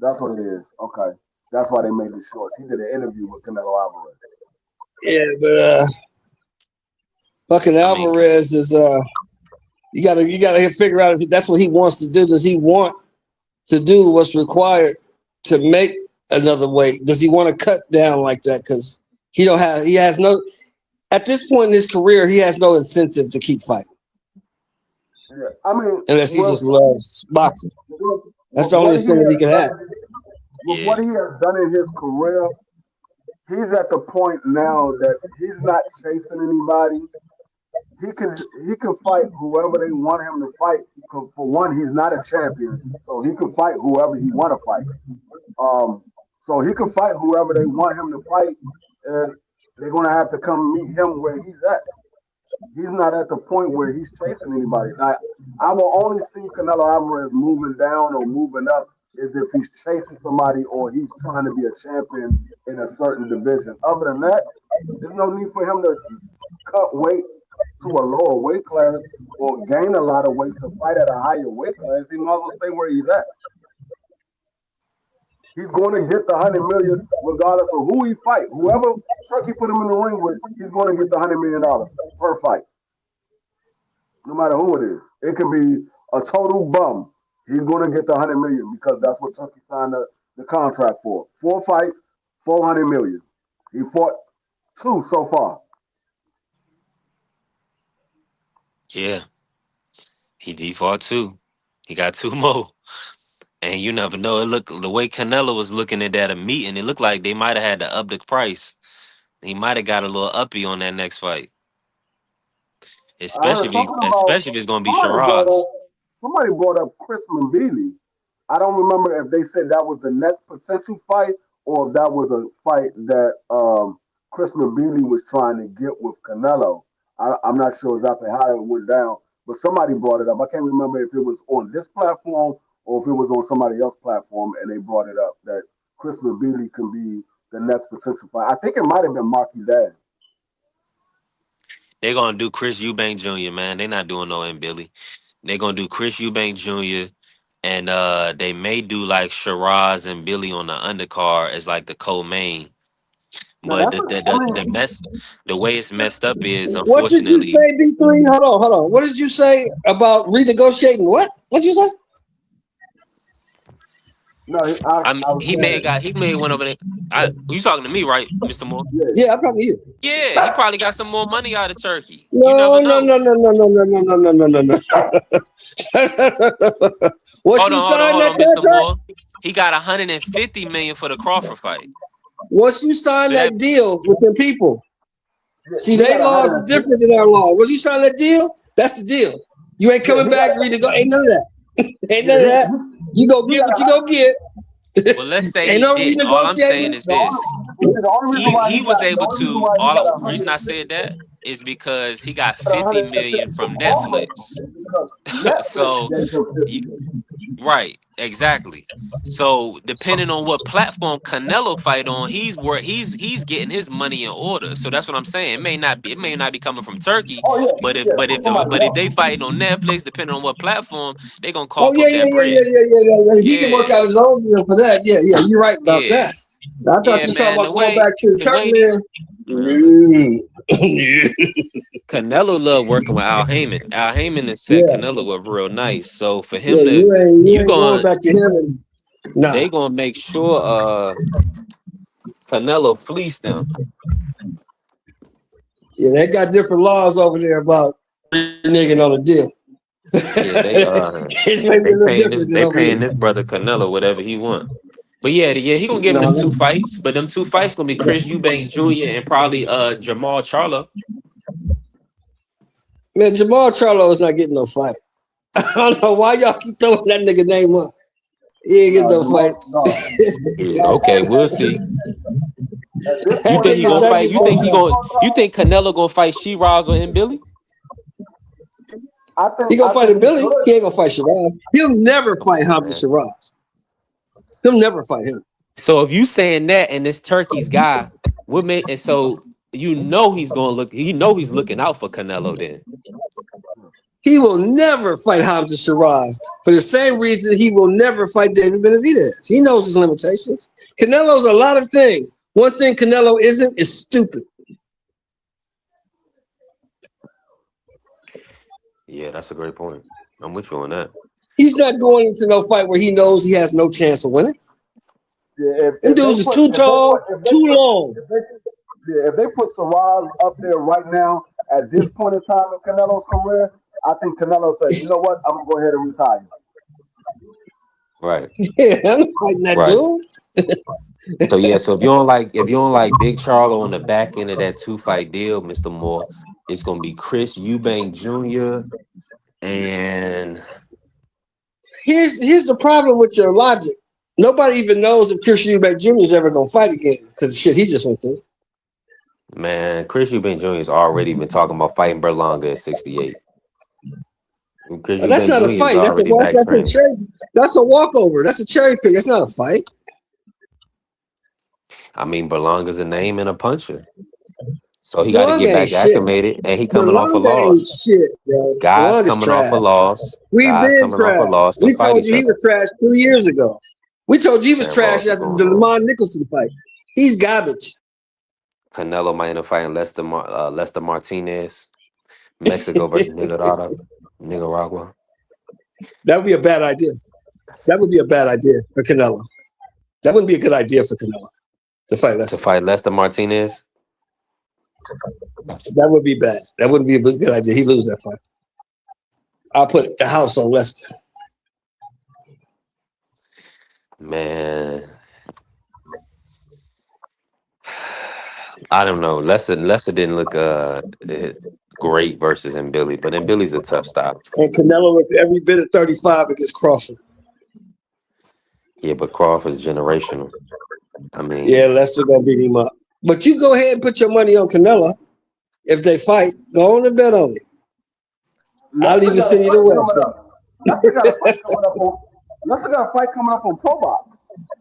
That's what it is. Okay, that's why they made the shorts. He did an interview with Canelo Alvarez. Yeah, but fucking Alvarez is you gotta figure out if that's what he wants to do. Does he want to do what's required to make another weight? Does he want to cut down like that? Because at this point in his career, he has no incentive to keep fighting. Yeah, I mean, unless he just loves boxing. That's the only incentive he can have. With what he has done in his career, he's at the point now that he's not chasing anybody. He can fight whoever they want him to fight. For one, he's not a champion, so he can fight whoever he want to fight. So he can fight whoever they want him to fight, and they're gonna have to come meet him where he's at. He's not at the point where he's chasing anybody. I will only see Canelo Alvarez moving down or moving up is if he's chasing somebody or he's trying to be a champion in a certain division. Other than that, there's no need for him to cut weight to a lower weight class or gain a lot of weight to fight at a higher weight class. He might as well stay where he's at. He's going to get the 100 million regardless of who he fight. Whoever Turkey put him in the ring with, he's going to get the $100 million per fight. No matter who it is. It could be a total bum. He's going to get the 100 million because that's what Turkey signed the contract for. 4 fights, 400 million. He fought 2 so far. Yeah. He fought 2. He got 2 more. And you never know. It looked the way Canelo was looking at that meeting, it looked like they might have had to up the price. He might have got a little uppy on that next fight. Especially if it's gonna be Shiraz. Somebody brought up Chris Mbili. I don't remember if they said that was the next potential fight or if that was a fight that Chris Mbili was trying to get with Canelo. I'm not sure exactly how it went down, but somebody brought it up. I can't remember if it was on this platform or if it was on somebody else's platform, and they brought it up that Chris Mbili can be the next potential fight. I think it might have been Marky Dad. They're gonna do Chris Eubank Jr., man. They're not doing no Mbili. They're gonna do Chris Eubank Jr. and they may do like Shiraz and Billy on the undercard as like the co-main. But the way it's messed up is, unfortunately. What did you say, B3? Hold on. What did you say about renegotiating? What'd you say? No, he may went over there. You talking to me, right, Mr. Moore? Yeah, I'm talking to you. Yeah, he probably got some more money out of Turkey. No. You never know. No. Hold on, Mr. Moore. He got 150 million for the Crawford fight. Once you sign that deal with them people, see, their laws is different than our law. Once you sign that deal, that's the deal. You ain't coming back, ain't none of that. Ain't none of that. You go get what you go get. Well, let's say he did. All I'm saying is this. He was able to. The reason I said that is because he got 50 million from Netflix. Netflix So, right, exactly. So depending on what platform Canelo fight on, he's getting his money in order. So that's what I'm saying. It may not be coming from Turkey, Oh yeah, but yeah. For somebody if else. they fighting on Netflix, depending on what platform, they gonna Oh cough yeah, up yeah, that yeah, bread. yeah, yeah, yeah, yeah. He can work Yeah, out his own deal for that. Yeah, yeah. You're right about yeah, that. I thought yeah, you were talking man. about going back to the The Turk way these man. listen, No. Canelo love working with Al Heyman. Al Heyman has set Yeah, Canelo up real nice. So for yeah. him to You you ain't going going back to him. And, nah. they gonna make sure Canelo fleece them. Yeah, they got different laws over there about nigga on a deal. Yeah, It's maybe a little different than they over paying here. this brother Canelo whatever he want. But yeah, he gonna give him them two No, fights. But them two fights gonna be Chris Eubank Jr. and probably Jamal Charlo. man, Jamal Charlo is not getting no fight. I don't know why y'all keep throwing that nigga name up. He ain't getting No, no fight. Yeah, okay, we'll see. at this You That point think in he nigga's gonna time, not fight? getting no fight. You think Canelo gonna fight Shiraz or Billy? He gonna I fight think a he Billy. could. He ain't gonna fight Shiraz. He'll never fight Hamza Man. Shiraz. He'll never fight him. So if you saying that and this Turkey's guy, what make and so you know he's gonna look. He know he's looking out for Canelo. Then He will never fight Hamza Shiraz for the same reason he will never fight David Benavidez. He knows his limitations. Canelo's a lot of things. One thing Canelo isn't is stupid. yeah, that's a great point. I'm with you on that. He's not going into no fight where he knows he has no chance of winning. Yeah, Them dudes is too tall, too long. if they put Saraz up there right now at this point in time in Canelo's career, I think Canelo said, you know what, I'm gonna go ahead and retire. Right, Yeah, I'm not fighting that right. dude. So yeah, so if you don't like Big Charlo on the back end of that 2-fight deal, Mr. Moore, it's gonna be Chris Eubank Jr. and Here's the problem with your logic. Nobody even knows if Chris Eubank Jr. is ever gonna fight again because shit he just went through. man, Chris Eubank Jr. has already been talking about fighting Berlanga at 68. And Chris That's Eubank not a Jr. is fight. already back That's a training. cherry. That's a walkover. That's a cherry pick. That's not a fight. I mean, Berlanga's a name and a puncher. So he got to get Berlanga ain't back shit. acclimated, and he coming off a Berlanga ain't loss. shit, bro. Guys Berlanga's coming off a trash. loss. We've Guys been coming off a trash. loss can We fight told each you he other. was trash 2 years ago. We told you he was Sam trash Ross is after going the on. Lamar Nicholson fight. He's garbage. Canelo might end up fighting Lester Martinez. Mexico versus Nicaragua. That would be a bad idea. That would be a bad idea for Canelo. That wouldn't be a good idea for Canelo to fight To Lester. fight Lester Martinez. That would be bad. That wouldn't be a good idea. He lose that fight. I'll put the house on Lester. Man, I don't know. Lester didn't look great versus Billy, but Billy's a tough stop. And Canelo looked every bit of 35 against Crawford. Yeah, but Crawford's generational. I mean, Yeah, Lester gonna beat him up. But you go ahead and put your money on Canelo. If they fight, go on and bet on it. I'll even send you the website. Lester got a fight coming up on Pro Box.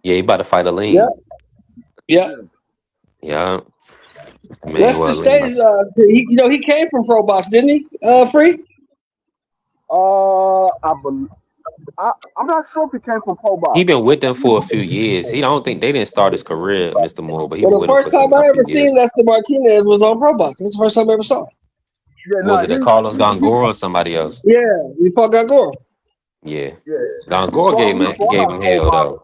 yeah, he about to fight a lean. Yeah. Yeah. Man, Lester stays. He came from Pro Box, didn't he? Free. I'm not sure if he came from Pro Box. He been with them for a few years. I don't think they didn't start his career, Mr. Moore, but he Well, been the with them first for time I a ever few years. seen Lester Martinez was on Pro Box. That's the first time I ever saw him. Yeah, Was it a Carlos Gongora or somebody else? Yeah, he fought Gongora. Yeah. Gongora gave him hell though.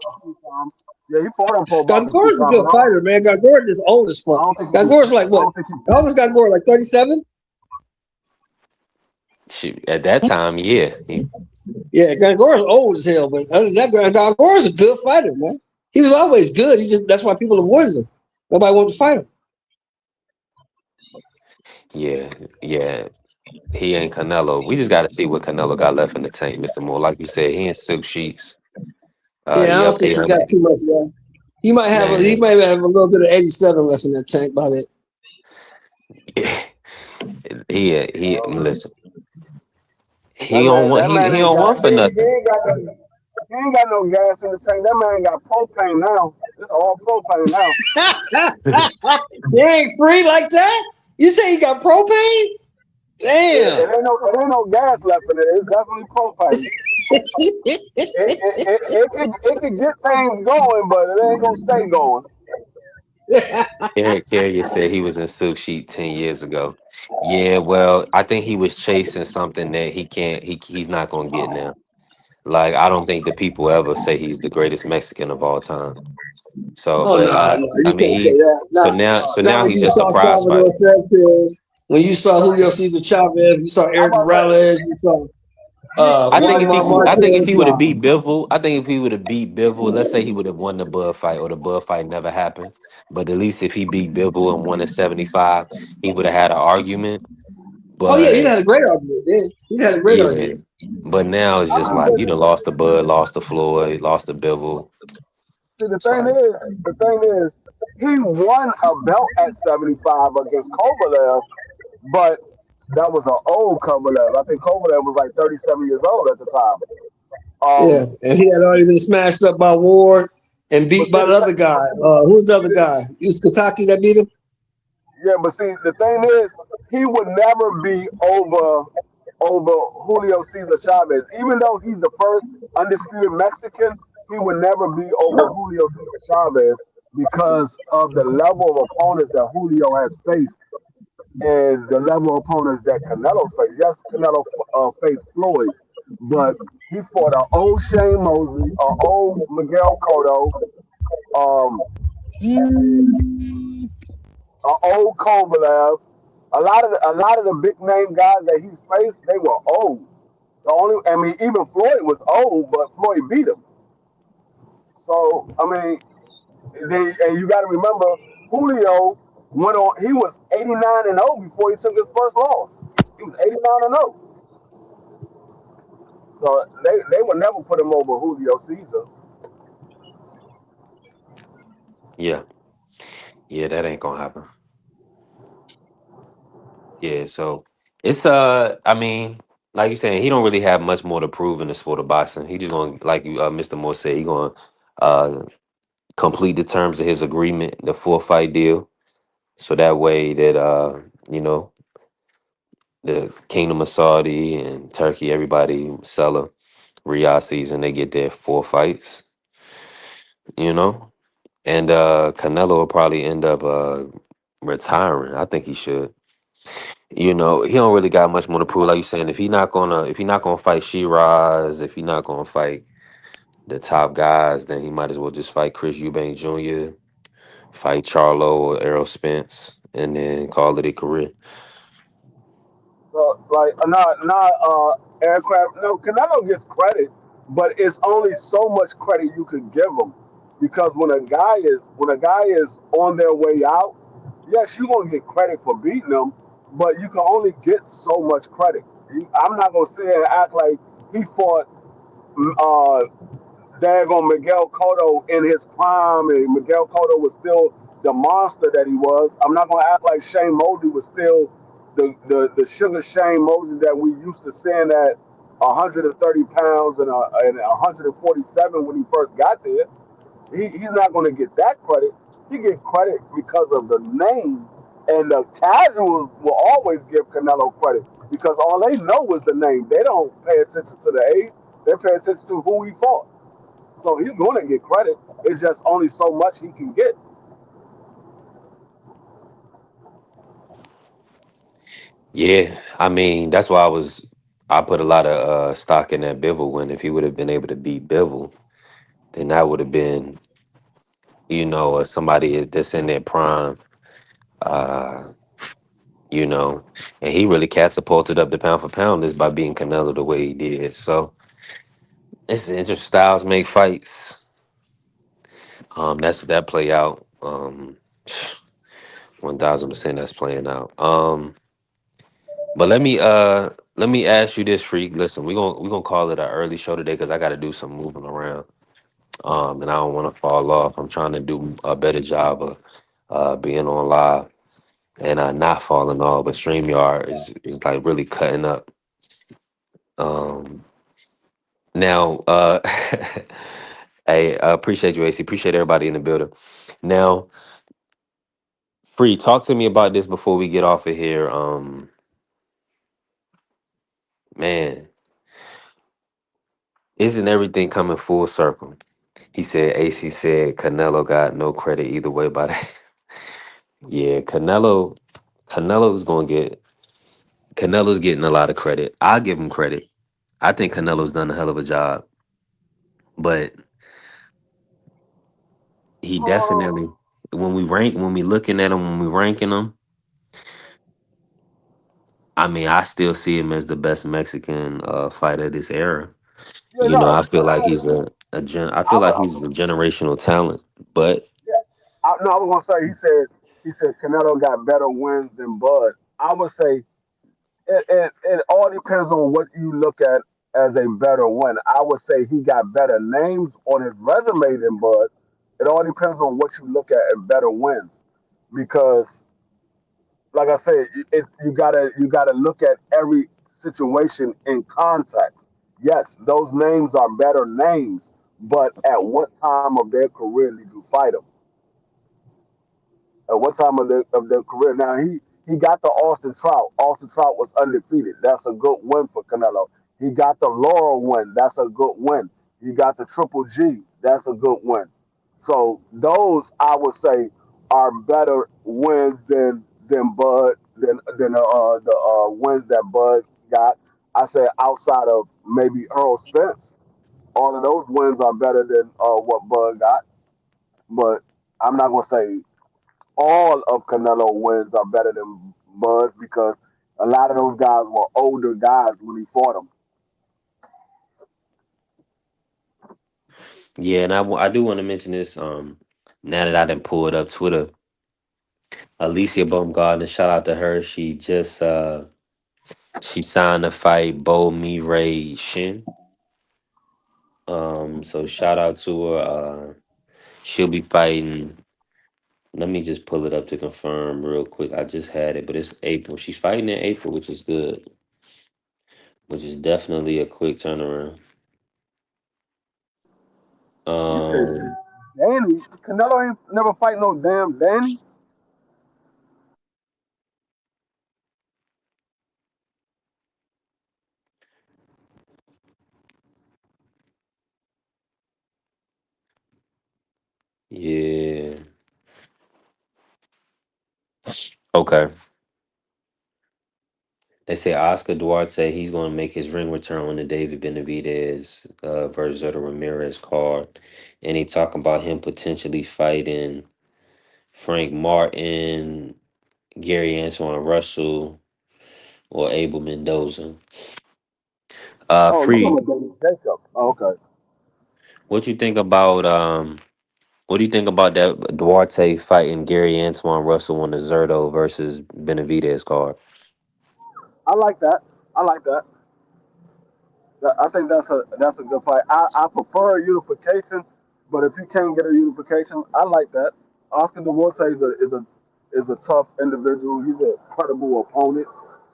Yeah, he fought on Pro Box. Gongora's a good fighter, man. Gongora just old as fuck. Gongora's like what? How old is Gongora? Like 37? At that time, yeah. Yeah, Gongora's old as hell, but other than that, Gongora's a good fighter, man. He was always good. That's why people avoided him. Nobody wanted to fight him. Yeah. He ain't Canelo. We just got to see what Canelo got left in the tank, Mr. Moore. Like you said, he in silk sheets. I don't think he got too much left. He might have a little bit of 87 left in that tank. About it. He listen. He don't want That man he ain't don't got want for nothing. he ain't got no gas in the tank. That man got propane now. It's all propane now. They ain't free like that. You say he got propane? It, Damn. it ain't no gas left in it. It's definitely propane. It can get things going, but it ain't gonna stay going. Eric Carrier said he was in Silk Sheet 10 years ago. Yeah, well, I think he was chasing something that he can't. He's not gonna get now. Like I don't think the people ever say he's the greatest Mexican of all time. So, Oh no, but no, I you mean, can't say that. so Not now when he's you just a saw prize Salvador fighter. Sanchez, when you saw Julio Cesar Chavez, you saw I'm Eric about to Morales, you saw I he think if he he, Juan I think if Marquez. he would have Nah. beat Bivol, I think if he would have beat Bivol, let's say he would have won the Bud fight, or the Bud fight never happened. But at least if he beat Bivol and won at 75, he would have had an argument. Oh yeah, he But had a great argument. Then he had a great yeah, argument. but now it's I just mean, like you done lost the Bud, lost the Floyd, lost the Bivol. see, It's like, the thing is, he won a belt at 75 against Kovalev, but that was an old Kovalev. I think Kovalev was like 37 years old at the time. Yeah, Um, and he had already been smashed up by Ward and but beat see, by the other guy. Who's the other guy? It was Kataki that beat him. yeah, but see, the thing is, he would never be over Julio Cesar Chavez. Even though he's the first undisputed Mexican, he would never be over Julio Cesar Chavez because of the level of opponents that Julio has faced and the level of opponents that Canelo faced. Yes, Canelo faced Floyd, but he fought an old Shane Mosley, an old Miguel Cotto, um, an old Kovalev. A lot of the big name guys that he faced, they were old. The only, I mean, even Floyd was old, but Floyd beat him. So I mean, and you got to remember, Julio went on. He was 89-0 before he took his first loss. He was 89-0. So they would never put him over Julio Caesar. yeah, yeah, that ain't gonna happen. Yeah, so it's I mean, like you saying, he don't really have much more to prove in the sport of boxing. He just gonna, like you, Mr. Moore said, he gonna uh complete the terms of his agreement, the 4 fight deal, so that way that you know, the Kingdom of Saudi and Turkey, everybody, Salah, Riyadh season, they get their 4 fights, you know, and Canelo will probably end up retiring. I think he should. You know, he don't really got much more to prove. Like you saying, if he not gonna fight Shiraz, if he not gonna fight the top guys, then he might as well just fight Chris Eubank Jr., fight Charlo or Errol Spence, and then call it a career. So like not aircraft. No, Canelo gets credit, but it's only so much credit you can give him because when a guy is on their way out, yes, you're gonna get credit for beating them, but you can only get so much credit. I'm not gonna sit here and act like he fought uh, daggone Miguel Cotto in his prime, and Miguel Cotto was still the monster that he was. I'm not going to act like Shane Mosley was still the sugar Shane Mosley that we used to seeing at 130 pounds and 147 when he first got there. He's not going to get that credit. He get credit because of the name, and the casuals will always give Canelo credit because all they know is the name. They don't pay attention to the age. They pay attention to who he fought. So he's going to get credit. It's just only so much he can get. Yeah, I mean that's why I put a lot of stock in that Bivol win. If he would have been able to beat Bivol, then that would have been, you know, somebody that's in their prime. Uh, you know, and he really catapulted up the pound for pound list by beating Canelo the way he did. So it's interesting. Styles make fights. That's that play out. 1000% that's playing out. But let me ask you this, Freak. Listen, we're gonna call it an early show today because I got to do some moving around. And I don't want to fall off. I'm trying to do a better job of being on live and not falling off. But StreamYard is like really cutting up. Um, now, hey, I appreciate you, AC. Appreciate everybody in the building. Now, Free, talk to me about this before we get off of here. Man, isn't everything coming full circle? He said, AC said Canelo got no credit either way by that. Yeah, Canelo's gonna get Canelo's getting a lot of credit. I'll give him credit. I think Canelo's done a hell of a job, but he definitely when we looking at him, when we ranking him, I mean, I still see him as the best Mexican fighter of this era. Yeah, I no, feel like Canelo. he's I I feel like would, he's a generational talent. But yeah, no, I was gonna say he said Canelo got better wins than Bud. I would say it all depends on what you look at as a better win. I would say he got better names on his resume than Bud. It all depends on what you look at as better wins, because like I said, you gotta look at every situation in context. Yes, those names are better names, but at what time of their career did you fight them? At what time of their career? Now he got the Austin Trout. Austin Trout was undefeated. That's a good win for Canelo. He got the Laurel win. That's a good win. He got the Triple G. That's a good win. So those I would say are better wins than Bud than the wins that Bud got. I say outside of maybe Earl Spence, all of those wins are better than what Bud got. But I'm not gonna say all of Canelo wins are better than Bud, because a lot of those guys were older guys when he fought them. yeah, and I do want to mention this. Now that I done pulled up Twitter, Alicia Baumgartner, shout out to her. She signed to fight Bo Mi Ray Shin. So shout out to her. She'll be fighting. Let me just pull it up to confirm real quick. I just had it, but it's April. She's fighting in April, which is good, which is definitely a quick turnaround. You said Um, Danny. Canelo ain't never fight no damn Danny. yeah. Okay. They say Oscar Duarte, he's going to make his ring return on the David Benavidez versus Zeta Ramirez card. And they talk about him potentially fighting Frank Martin, Gary Antoine Russell, or Abel Mendoza. Oh, you Free, talking about Danny Jacob? Oh, okay. what you think about what do you think about that Duarte fighting Gary Antoine Russell on the Zerto versus Benavidez card? I like that. I like that. I think that's a good fight. I prefer a unification, but if you can't get a unification, I like that. Oscar Duarte is a tough individual. He's a credible opponent.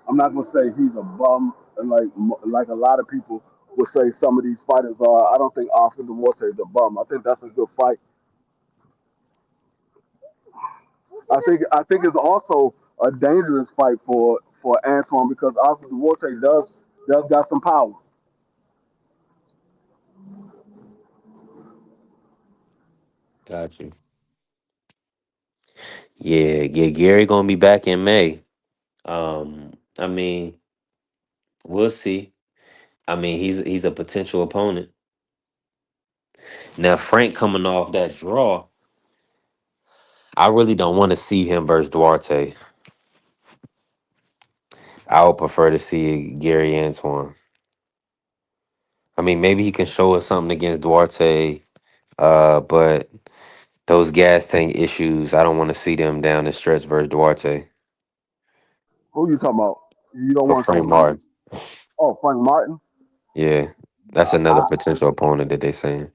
I'm not gonna say he's a bum, and like a lot of people would say some of these fighters are. I don't think Oscar Duarte is a bum. I think that's a good fight. I think it's also a dangerous fight for Antoine, because Oscar Duarte does got some power. Got you. Yeah, yeah, Gary gonna be back in May. I mean, we'll see. I mean, he's a potential opponent. Now Frank coming off that draw, I really don't want to see him versus Duarte. I would prefer to see Gary Antoine. I mean, maybe he can show us something against Duarte, but those gas tank issues, I don't want to see them down the stretch versus Duarte Who you talking about? You don't or want to Frank see? Martin. Oh, Frank Martin. Yeah, that's another I potential opponent that they saying.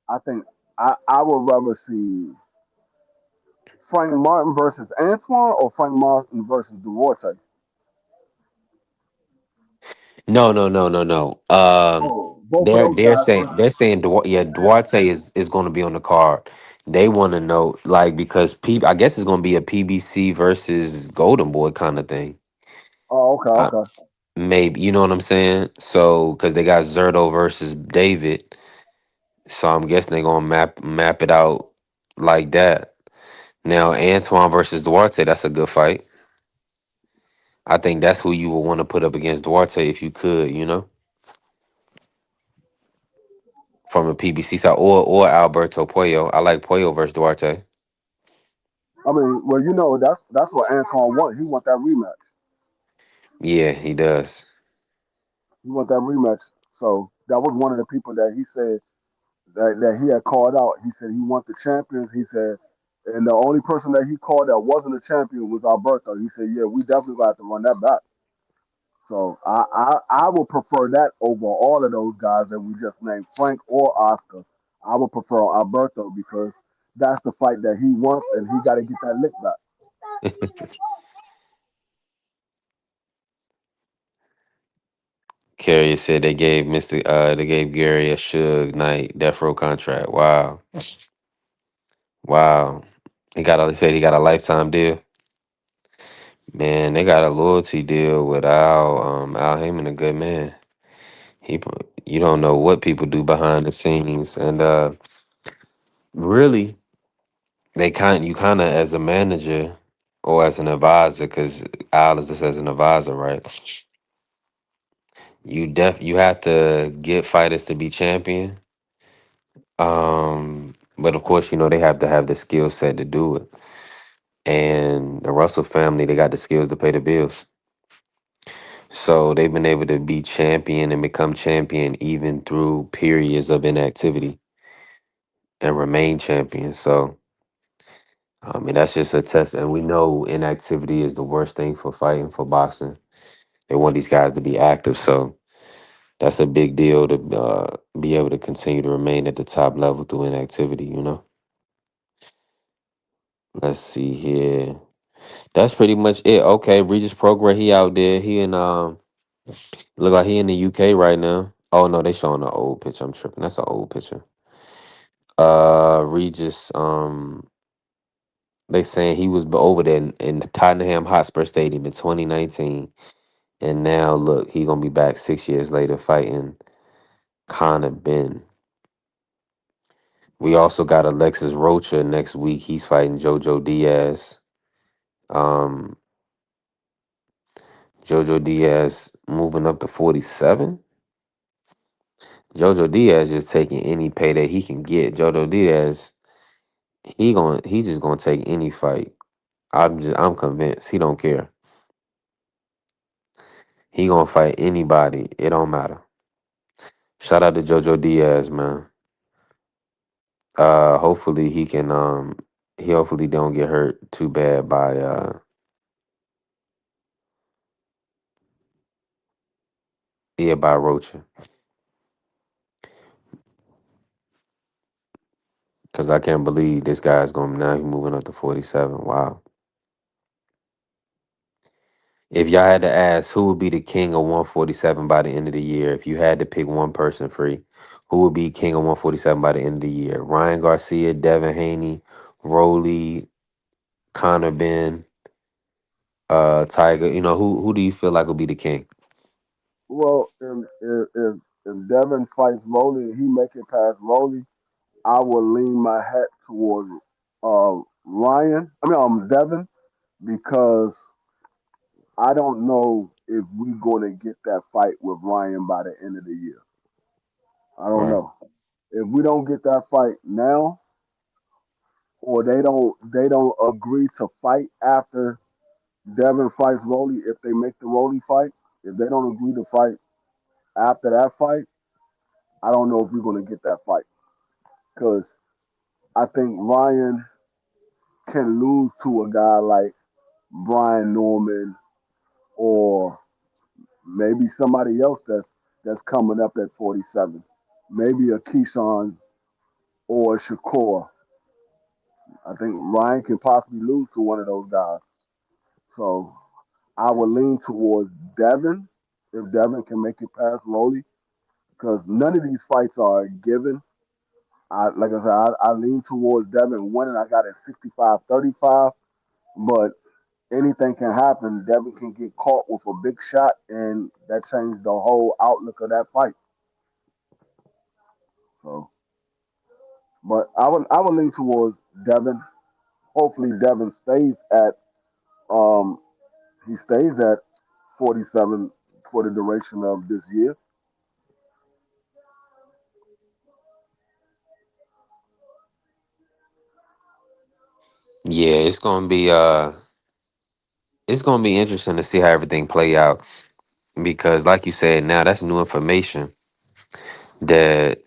I think I would rather see Frank Martin versus Antoine, or Frank Martin versus Duarte. No, no, no, no, no. Oh, both of They're those they're guys saying are. they're saying yeah, Duarte is going to be on the card. They want to know like because I guess it's going to be a PBC versus Golden Boy kind of thing. Oh, okay, Uh, okay. maybe you know what I'm saying. So because they got Zerto versus David, so I'm guessing they're going to map it out like that. Now Antoine versus Duarte, that's a good fight. I think that's who you would want to put up against Duarte if you could, you know, from a PBC side or Alberto Puello. I like Puello versus Duarte. I mean, well, that's what Antoine wants. He want that rematch. Yeah, he does. He want that rematch. So that was one of the people that he said that he had called out. He said he want the champions. He said, and the only person that he called that wasn't a champion was Alberto. He said, yeah, we definitely got to run that back. So I would prefer that over all of those guys that we just named, Frank or Oscar. I would prefer Alberto because that's the fight that he wants, and he got to get that lick back. Carrier said they gave Gary a Suge Knight Death Row contract. Wow, wow. He said he got a lifetime deal. Man, they got a loyalty deal with Al Heyman, a good man. You don't know what people do behind the scenes, and really, you kind of as a manager or as an advisor, because Al is just as an advisor, right? You have to get fighters to be champion. But of course, you know they have to have the skill set to do it. And the Russell family, they got the skills to pay the bills. So they've been able to be champion and become champion even through periods of inactivity and remain champion. So I mean that's just a test. And we know inactivity is the worst thing for fighting for boxing. They want these guys to be active. So that's a big deal to be able to continue to remain at the top level through inactivity, you know? Let's see here. That's pretty much it. Okay, Regis Progress, he out there. He in look like he in the UK right now. Oh no, they showing the old picture. I'm tripping. That's an old picture. Regis, they saying he was over there in the Tottenham Hotspur Stadium in 2019. And now look, he gonna be back 6 years later fighting Conor Ben. We also got Alexis Rocha next week. He's fighting Jojo Diaz. Um, Jojo Diaz moving up to 47. Jojo Diaz just taking any payday he can get. Jojo Diaz, he just gonna take any fight. I'm convinced he don't care. He gonna fight anybody. It don't matter. Shout out to Jojo Diaz, man. Hopefully he hopefully don't get hurt too bad by by Rocha. Cause I can't believe this guy's going now. He's moving up to 47. Wow. If y'all had to ask who would be the king of 147 by the end of the year, if you had to pick one person free, who would be king of 147 by the end of the year? Ryan Garcia, Devin Haney, Rolly, Connor Ben, Tiger. You know, who do you feel like will be the king? Well, if Devin fights Rolly and he make it past Rolly, I will lean my hat towards Ryan. I mean, Devin, because I don't know if we're going to get that fight with Ryan by the end of the year. I don't Right. know. If we don't get that fight now, or they don't agree to fight after Devin fights Rolly, if they make the Rolly fight, if they don't agree to fight after that fight, I don't know if we're going to get that fight because I think Ryan can lose to a guy like Brian Norman or maybe somebody else that's coming up at 47. Maybe a Keyshawn or a Shakur. I think Ryan can possibly lose to one of those guys. So I would lean towards Devin if Devin can make it past Rolly, because none of these fights are a given. Like I said, I lean towards Devin winning. I got it 65-35, but anything can happen. Devin can get caught with a big shot, and that changed the whole outlook of that fight. So, but I would lean towards Devin. Hopefully, Devin stays at um he stays at 47 for the duration of this year. Yeah, it's gonna be interesting to see how everything play out because, like you said, now that's new information that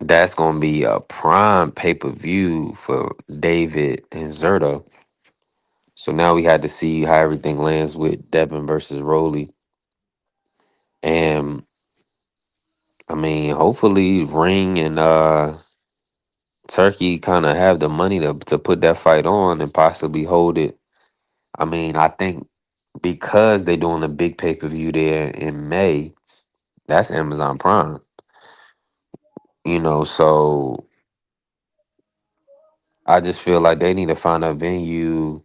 that's gonna be a prime pay per view for David and Zerto. So now we had to see how everything lands with Devin versus Rolly, and I mean, hopefully, Ring and Turkey kind of have the money to put that fight on and possibly hold it. I mean, I think because they're doing a big pay per view there in May, that's Amazon Prime. So I just feel like they need to find a venue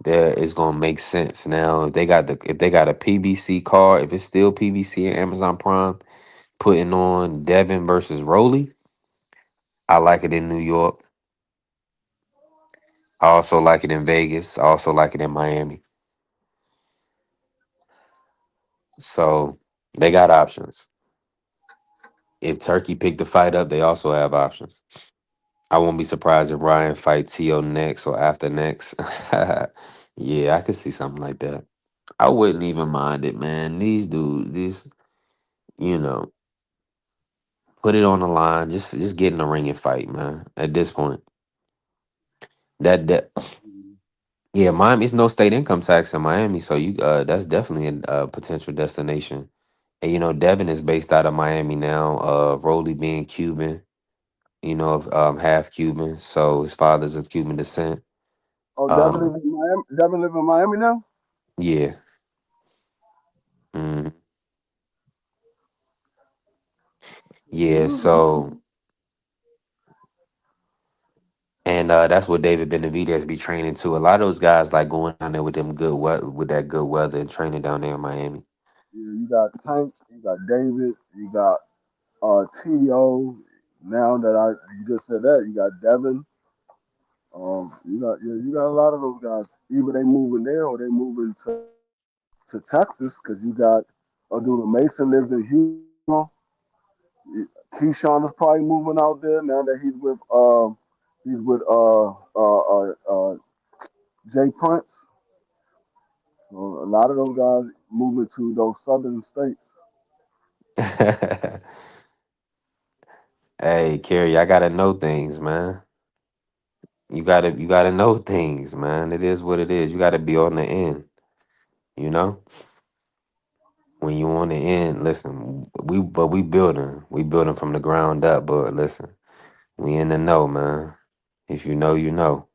that is gonna make sense. Now, if they got a PBC card, if it's still PBC and Amazon Prime putting on Devin versus Rolly, I like it in New York. I also like it in Vegas. I also like it in Miami. So they got options. If Turkey picked the fight up, they also have options. I won't be surprised if Ryan fight T.O. next or after next. Yeah, I could see something like that. I wouldn't even mind it, man. These dudes, you know, put it on the line. Just get in the ring and fight, man. At this point, that yeah, Miami. It's no state income tax in Miami, so that's definitely a potential destination. And Devin is based out of Miami now. Rolly being Cuban, of half Cuban, so his father's of Cuban descent. Oh, Devin Um, live in Miami. Devin live in Miami now. yeah, mm, yeah. So, and that's what David Benavidez be training to. A lot of those guys like going down there with them good weather, with that good weather, and training down there in Miami. Yeah, you got Tank, you got David, you got T.O. Now that you just said that, you got Devin. You got a lot of those guys. Either they moving there or they moving to Texas because you got Abdullah Mason lives in Houston. Keyshawn is probably moving out there now that he's with Jay Prince. So a lot of those guys moving to those southern states. Hey, Kerry, I gotta know things, man. You gotta know things, man. It is what it is. You gotta be on the end. You know, when you on the end, listen. We building from the ground up. But listen, we in the know, man. If you know, you know.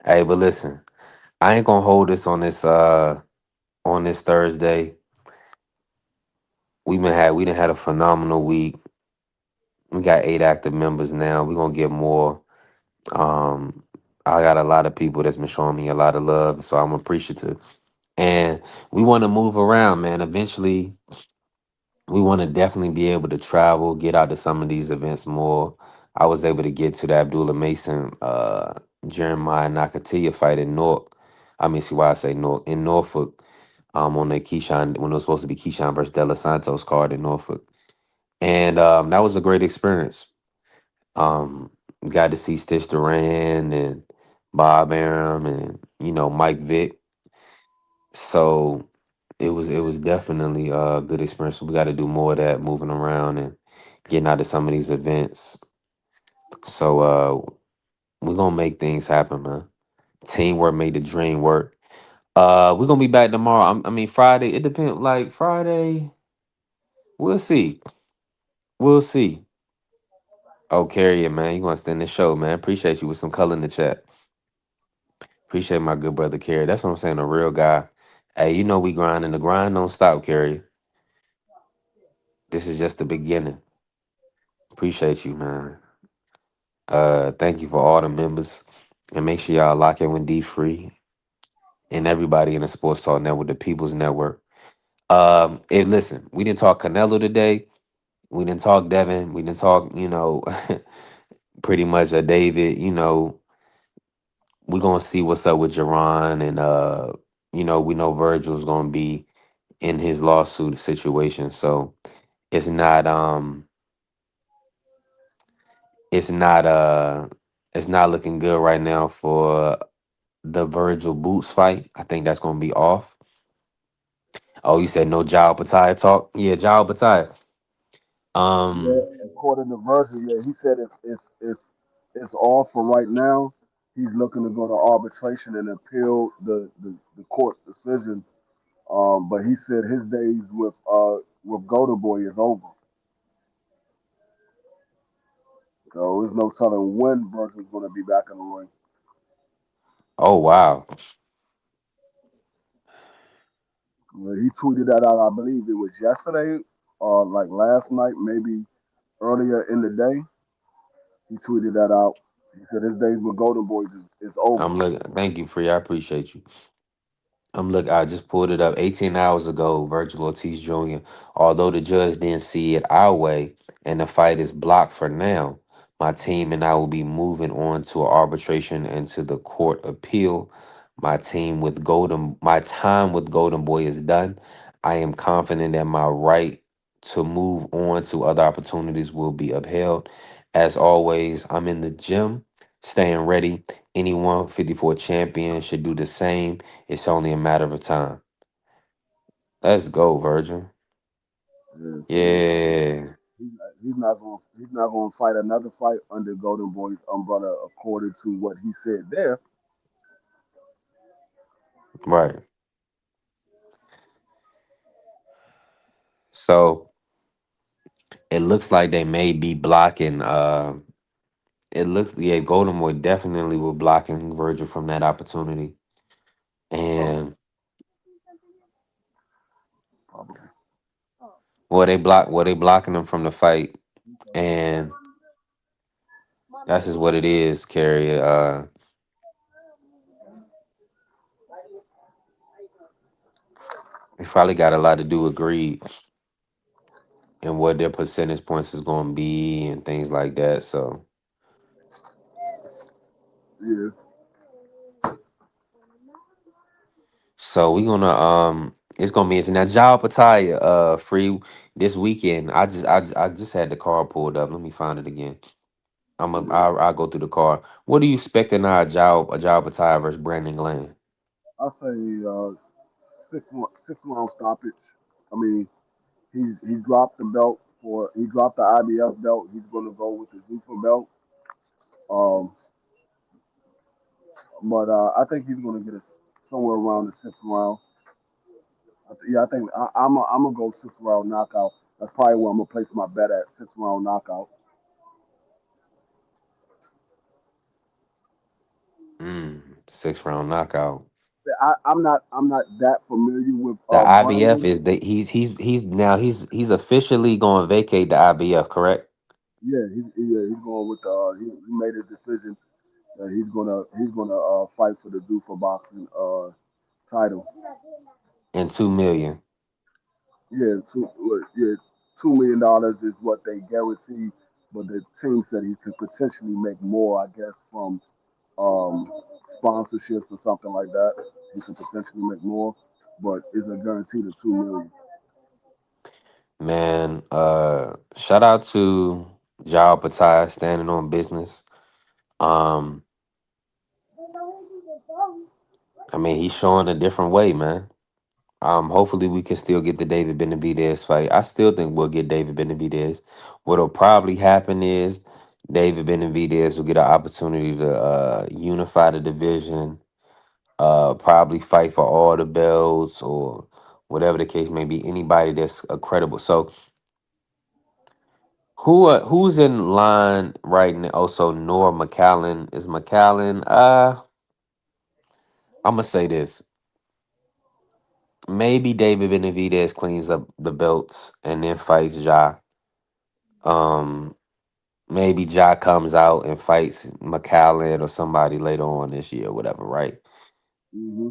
Hey, but listen, I ain't gonna hold this on this Thursday. We done had a phenomenal week. We got 8 active members now. We're gonna get more. Um, I got a lot of people that's been showing me a lot of love, so I'm appreciative. And we want to move around, man. Eventually, we want to definitely be able to travel, get out to some of these events more. I was able to get to the Abdullah Mason, Jeremiah Nakatiya fight in Newark. I mean, see why I say Newark in Norfolk. On the Keyshawn when it was supposed to be Keyshawn versus De Los Santos card in Norfolk, and that was a great experience. Um, got to see Stitch Duran and Bob Arum and Mike Vick. So it was definitely a good experience. We got to do more of that, moving around and getting out to some of these events. So we're gonna make things happen, man. Teamwork made the dream work. We're gonna be back tomorrow. I mean Friday. It depends. Like Friday, we'll see. We'll see. Oh, Carrier, man, you gonna stand the show, man. Appreciate you with some color in the chat. Appreciate my good brother Carrie. That's what I'm saying. A real guy. Hey, you know we grinding. The grind don't stop, Carrie. This is just the beginning. Appreciate you, man. Thank you for all the members. And make sure y'all lock in with D Free and everybody in the Sports Talk Network, the People's Network. And listen, we didn't talk Canelo today. We didn't talk Devin. We didn't talk, pretty much David. We're gonna see what's up with Jerron and we know Virgil's gonna be in his lawsuit situation. So it's not it's not uh it's not looking good right now for the Virgil Boots fight. I think that's gonna be off. Oh, you said no Jao Patai talk? Yeah, Jao Patai. Yeah, Um, according to Virgil, yeah, he said it's off for right now. He's looking to go to arbitration and appeal the court's decision. But he said his days with Golden Boy is over. So there's no telling when Virgil's going to be back in the ring. oh wow. He tweeted that out. I believe it was yesterday or like last night, maybe earlier in the day. He tweeted that out. He said his days with Golden Boys is over. I'm looking. Thank you, Free. I appreciate you. I just pulled it up 18 hours ago. Virgil Ortiz Jr. Although the judge didn't see it our way and the fight is blocked for now, my team and I will be moving on to arbitration and to the court appeal. My time with Golden Boy is done. I am confident that my right to move on to other opportunities will be upheld. As always, I'm in the gym, staying ready. Any 154 champion should do the same. It's only a matter of time. Let's go, Virgil. Yeah, so Yeah. he's not going to fight another fight under Golden Boy's umbrella, according to what he said there. Right. So it looks like they may be blocking Golden Boy definitely will blocking Virgil from that opportunity. Probably, And probably. they blocking him from the fight. And that's just what it is, Carrie. It probably got a lot to do with greed and what their percentage points is gonna be and things like that. Yeah, So we gonna it's gonna be interesting. Now Jao Pataya free this weekend. I just had the car pulled up. Let me find it again. yeah. I'll go through the car. What are you expecting now Jao Pataya versus Brandon Glenn? I say 6 round stoppage. I mean, he dropped the belt for he dropped the IBF belt. He's going to go with the Zufa belt. Um, but I think he's going to get us somewhere around the 6th round. Yeah, I think I'm gonna go 6th round knockout. That's probably where I'm gonna place my bet at 6th round knockout. 6 round knockout. I'm not that familiar with The IBF Brandon. is that he's officially going to vacate the IBF, correct? He's going with he made his decision that he's gonna fight for the Dufa boxing title. And 2 million. Yeah, $2 million is what they guarantee, but the team said he could potentially make more. I guess from um, sponsorships or something like that. He could potentially make more, but it's a guarantee of 2 million. Man, shout out to Jao Patai standing on business. Um, I mean, he's showing a different way, man. Hopefully we can still get the David Benavidez fight. I still think we'll get David Benavidez. What'll probably happen is David Benavidez will get an opportunity to unify the division, probably fight for all the belts or whatever the case may be. Anybody that's credible. So who's in line right now? Also, Nora McCallan is McCallan. I'm gonna say this. maybe David Benavidez cleans up the belts and then fights Ja. Um, maybe Ja comes out and fights McAllen or somebody later on this year, whatever. Right? Hmm.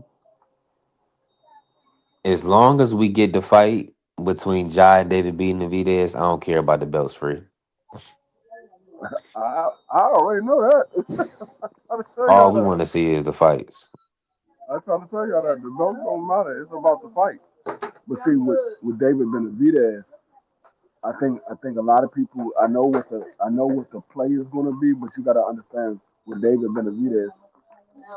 As long as we get the fight between Ja and David Benavidez, I don't care about the belts free. I already know that. I'm tell All y'all we that. want to see is the fights. I try to tell y'all that the belts don't matter. It's about the fight. But see, with David Benavidez, I think a lot of people. I know what the play is going to be, but you got to understand with David Benavidez,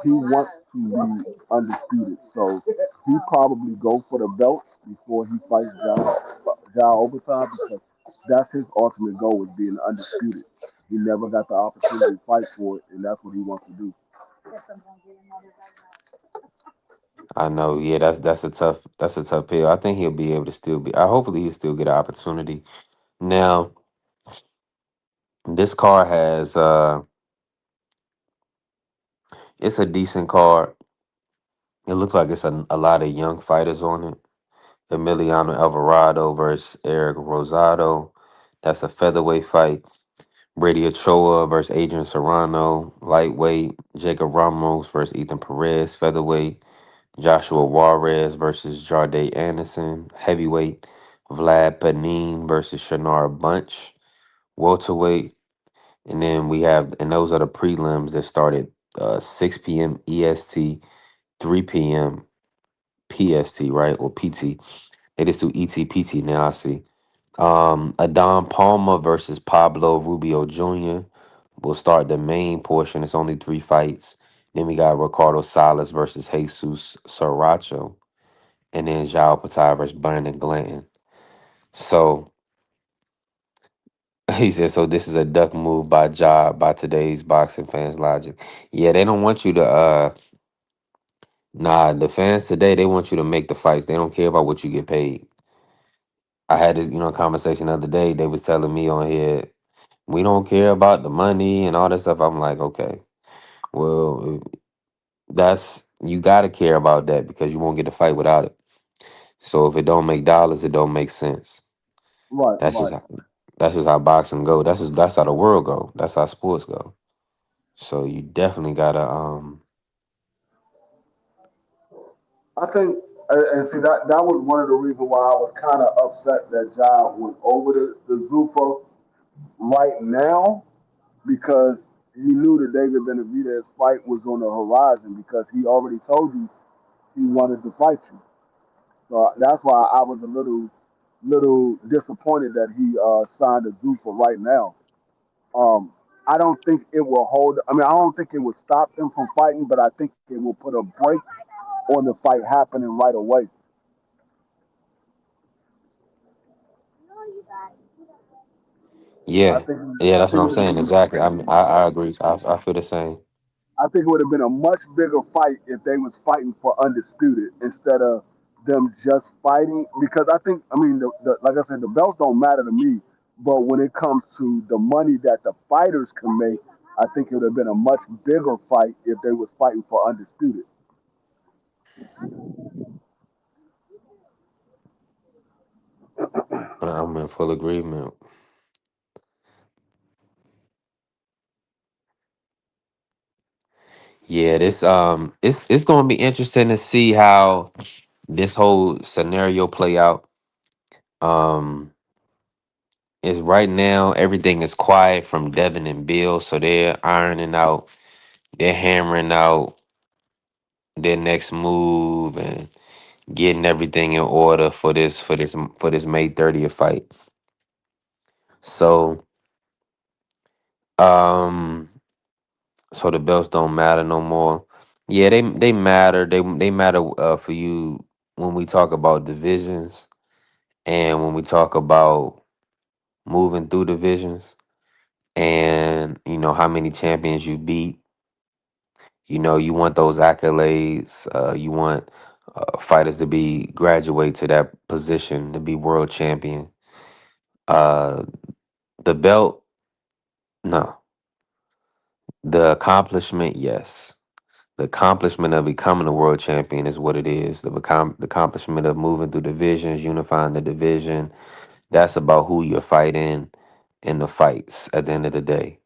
he wants to be undisputed. So he probably go for the belt before he fights John Overtime because that's his ultimate goal is being undisputed. He never got the opportunity to fight for it, and that's what he wants to do. I know, yeah, that's a tough pill. I think he'll be able to still be. Hopefully, he'll still get an opportunity. Now, this card has it's a decent card. It looks like it's a lot of young fighters on it. Emiliano Alvarado versus Eric Rosado. That's a featherweight fight. Brady Ochoa versus Adrian Serrano. Lightweight. Jacob Ramos versus Ethan Perez. Featherweight. Joshua Juarez versus Jarde Anderson. Heavyweight. Vlad Panin versus Shanar Bunch. Welterweight. And then and those are the prelims that started 6 p.m. EST, 3 p.m. PST, right? Or PT. They just do ETPT now, I see. Adon Palmer versus Pablo Rubio Jr. will start the main portion. It's only 3 fights. Then we got Ricardo Salas versus Jesus Saracho. And then Zhao Patai versus Brandon Glanton. So he said, so this is a duck move by today's boxing fans logic. Yeah, they don't want you to nah, the fans today, they want you to make the fights. They don't care about what you get paid. I had this, conversation the other day. They was telling me on here, we don't care about the money and all that stuff. I'm like, okay, well, that's you gotta care about that because you won't get a fight without it. So if it don't make dollars, it don't make sense. Right, That's just right. how, that's just how boxing go. That's how the world go. That's how sports go. So you definitely gotta I think, and see that was one of the reasons why I was kind of upset that John went over to Zuffa right now because he knew that David Benavidez fight was on the horizon because he already told you he wanted to fight you. So that's why I was a little disappointed that he signed a Zuffa right now. Um, I don't think it will hold. I mean, I don't think it will stop him from fighting, but I think it will put a break on the fight happening right away. I yeah. think Yeah, I that's what think I'm saying. Exactly. I agree. I feel the same. I think it would have been a much bigger fight if they was fighting for undisputed instead of them just fighting. Because I mean, like I said, the belts don't matter to me. But when it comes to the money that the fighters can make, I think it would have been a much bigger fight if they was fighting for undisputed. I'm in full agreement. Yeah, it's gonna be interesting to see how this whole scenario play out. Um is right now everything is quiet from Devin and Bill, so they're hammering out their next move and getting everything in order for this May 30th fight. So um so the belts don't matter no more. Yeah, they matter. They matter for you when we talk about divisions and when we talk about moving through divisions and how many champions you beat. You want those accolades. You want fighters to be graduate to that position to be world champion. Uh, the belt, no. The accomplishment, yes. The accomplishment of becoming a world champion is what it is. The accomplishment of moving through divisions, unifying the division. That's about who you're fighting in the fights. At the end of the day,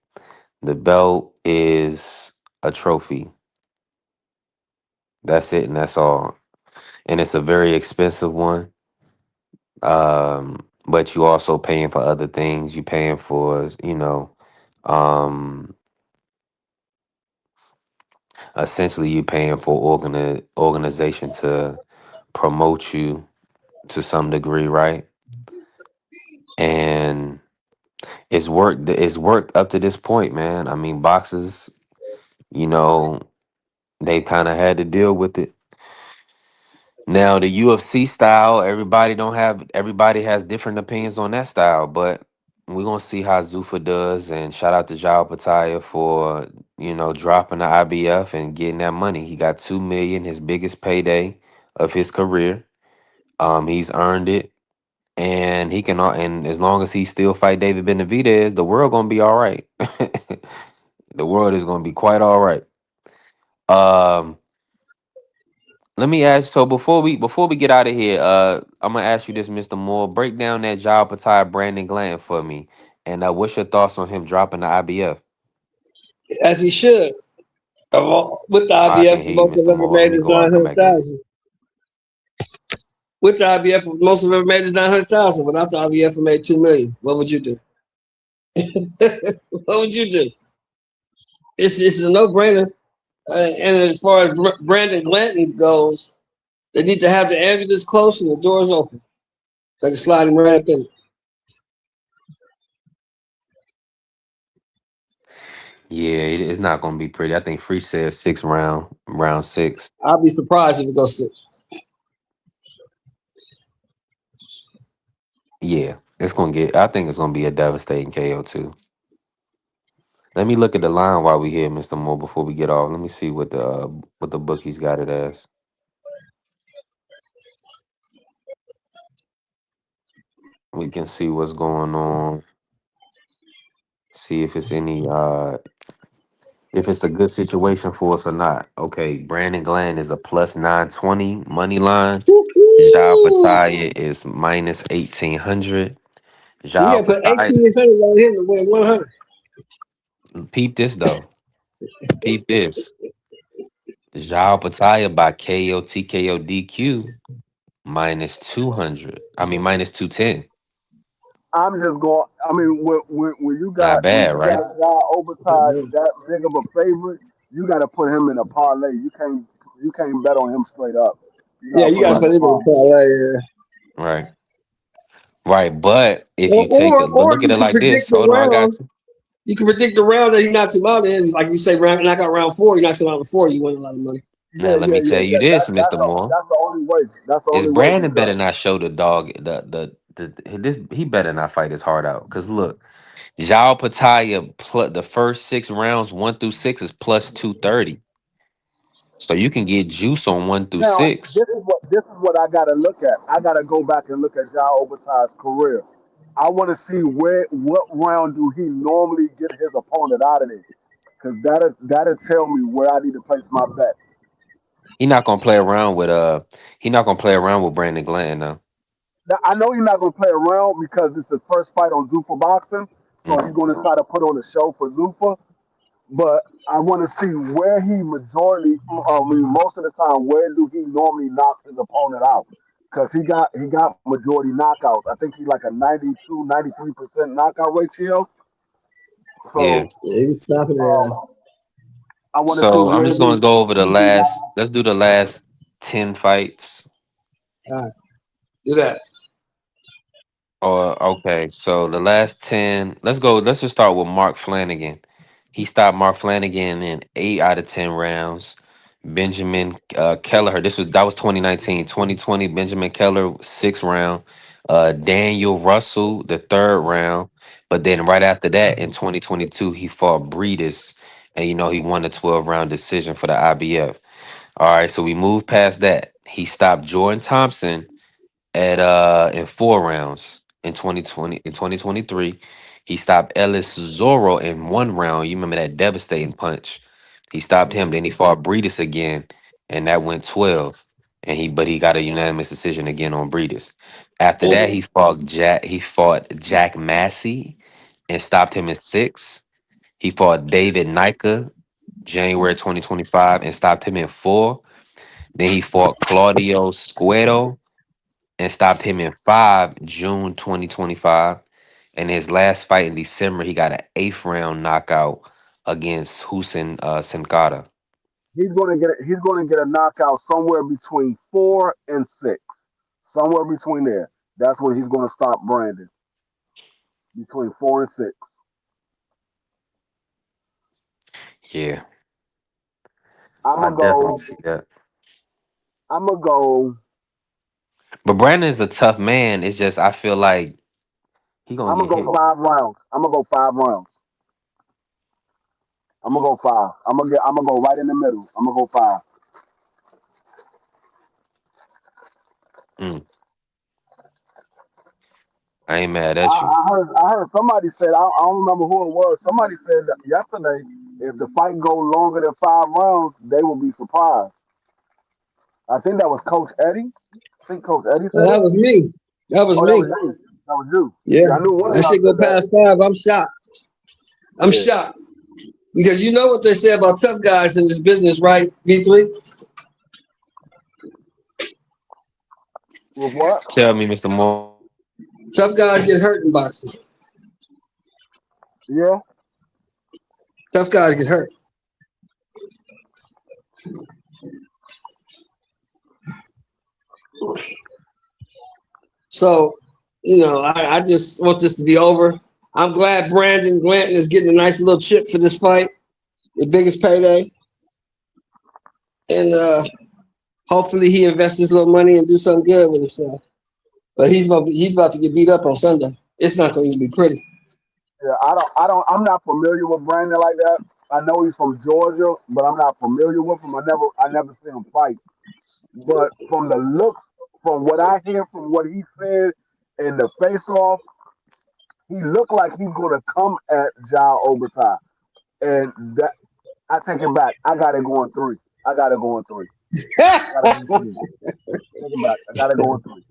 the belt is a trophy. That's it, and that's all. And it's a very expensive one. But you also paying for other things. You paying for, um, essentially you paying for organization to promote you to some degree, right? And it's worked. It's worked up to this point, man. I mean, boxers, you know, they kind of had to deal with it. Now the UFC style, everybody has different opinions on that style, but we're gonna see how Zuffa does. And shout out to Jao Pataya for dropping the IBF and getting that money. He got 2 million, his biggest payday of his career. He's earned it, and and as long as he still fight David Benavidez, the world gonna be all right. The world is gonna be quite all right. Um, Let me ask. So before we get out of here, I'm gonna ask you this, Mr. Moore. Break down that Jao Patai Brandon Glanton for me, and what's your thoughts on him dropping the IBF? as he should. With the I IBF, can the hear you, most I've Mr. ever Moore. Let made me is go out and nine come hundred back in. thousand. With the IBF, the most I've ever made is 900,000. Without the IBF, I made 2 million. What would you do? What would you do? It's a no brainer. And as far as Brandon Glanton goes, they need to have the ambulance close and the doors open, so I can slide him right up in. Yeah, it's not gonna be pretty. I think Free says round six. I'll be surprised if it goes 6. Yeah, it's gonna get. I think it's gonna be a devastating KO too. Let me look at the line while we here, Mr. Moore. Before we get off, let me see what the bookies got it as. We can see what's going on. See if it's any if it's a good situation for us or not. Okay, Brandon Glenn is a plus 920 money line. Jao Pataya is minus 1800. So you Jao got to put Pataya, 1,800 on him to win 100. peep this though. Peep this. Jao Pataya by KO TKO DQ minus 200. I mean minus 210. I'm just going. I mean, when you Not got bad, right? guy Overside that big of a favorite, you got to put him in a parlay. You can't bet on him straight up. You got Yeah, to you put got him to in Right. put a him in the parlay. parlay. Yeah. Right. Right. But if Or, you take or, it, but or look at you it can like this. predict the Hold on, I got round. you. You can predict the round that he knocks him out in. Like you say, knock out round 4, he knocks him out in 4, you win a lot of money. Now Yeah, let yeah, me yeah, tell you yeah. this, That, Mr. Moore. that's the only way. That's the Is only way Brandon better because not show the dog he better not fight his heart out. Cause look, Jao Pataya the first 6 rounds 1 through 6 is plus 230. So you can get juice on 1 through 6. this is what I got to look at. I got to go back and look at John Obertide's career. I want to see what round do he normally get his opponent out of there, because that'll tell me where I need to place my bet. He not gonna play around with he not gonna play around with Brandon Glanton though. Now, I know he's not going to play around because it's his first fight on Zuffa Boxing, so Mm, he's going to try to put on a show for Zuffa. But I want to see where he most of the time, where do he normally knock his opponent out? Because he got majority knockouts. I think he's like a 92, 93% knockout ratio. yeah. So Yeah, he's stopping their ass. um, I want to see So I'm where just gonna he. go over the last let's do the last 10 fights. All right, do that. Or okay, so the last 10, let's go. Let's just start with Mark Flanagan. He stopped Mark Flanagan in 8 out of 10 rounds. Benjamin Kelleher, that was 2019. 2020, Benjamin Keller, 6th round. Daniel Russell, the 3rd round. But then right after that, in 2022, he fought Breedis, and he won the 12-round decision for the IBF. All right, so we moved past that. He stopped Jordan Thompson at in 4 rounds in 2023. He stopped Ellis Zorro in 1 round. You remember that devastating punch. He stopped him. Then he fought Breedis again, and that went 12. But he got a unanimous decision again on Breedis. After that, he fought Jack Massey and stopped him in 6. He fought David Nika January 2025 and stopped him in 4. Then he fought Claudio Squedo and stopped him in 5, June 2025. And his last fight in December, he got an 8th round knockout against Hussein Senkata. He's gonna get a knockout somewhere between 4 and 6. Somewhere between there. That's when he's gonna stop Brandon. Between 4 and 6. Yeah, I'm I gonna definitely go. see that. I'm gonna go. But Brandon is a tough man. It's just I feel like he gonna I'm gonna get hit. go 5 rounds. I'm gonna go 5 rounds. I'm gonna go 5. I'm gonna go right in the middle. I'm gonna go 5. Mm, I ain't mad I, at you. I heard somebody said I don't remember who it was. Somebody said that yesterday if the fight go longer than 5 rounds, they will be surprised. I think that was Coach Eddie. I think Coach Eddie Well, said that it. was me. That was Oh, that was me. you. That was you. Yeah. Yeah, I knew one of That y'all shit go said that. past 5. I'm shocked. I'm Yeah. shocked. Because you know what they say about tough guys in this business, right, V3? With what? Tell me, Mr. Moore. Tough guys get hurt in boxing. Yeah. Tough guys get hurt. So, I just want this to be over. I'm glad Brandon Glanton is getting a nice little chip for this fight, the biggest payday. And hopefully he invests his little money and do something good with himself. But he's about to get beat up on Sunday. It's not going to be pretty. Yeah. I'm not familiar with Brandon like that. I know he's from Georgia, but I'm not familiar with him. I never seen him fight. But from the looks, from what I hear, from what he said in the face off, he looked like he's gonna come at Ja Obata. And that I take it back. I got it going 3. I got it going 3. I gotta go 3. Take it back. I gotta go in 3.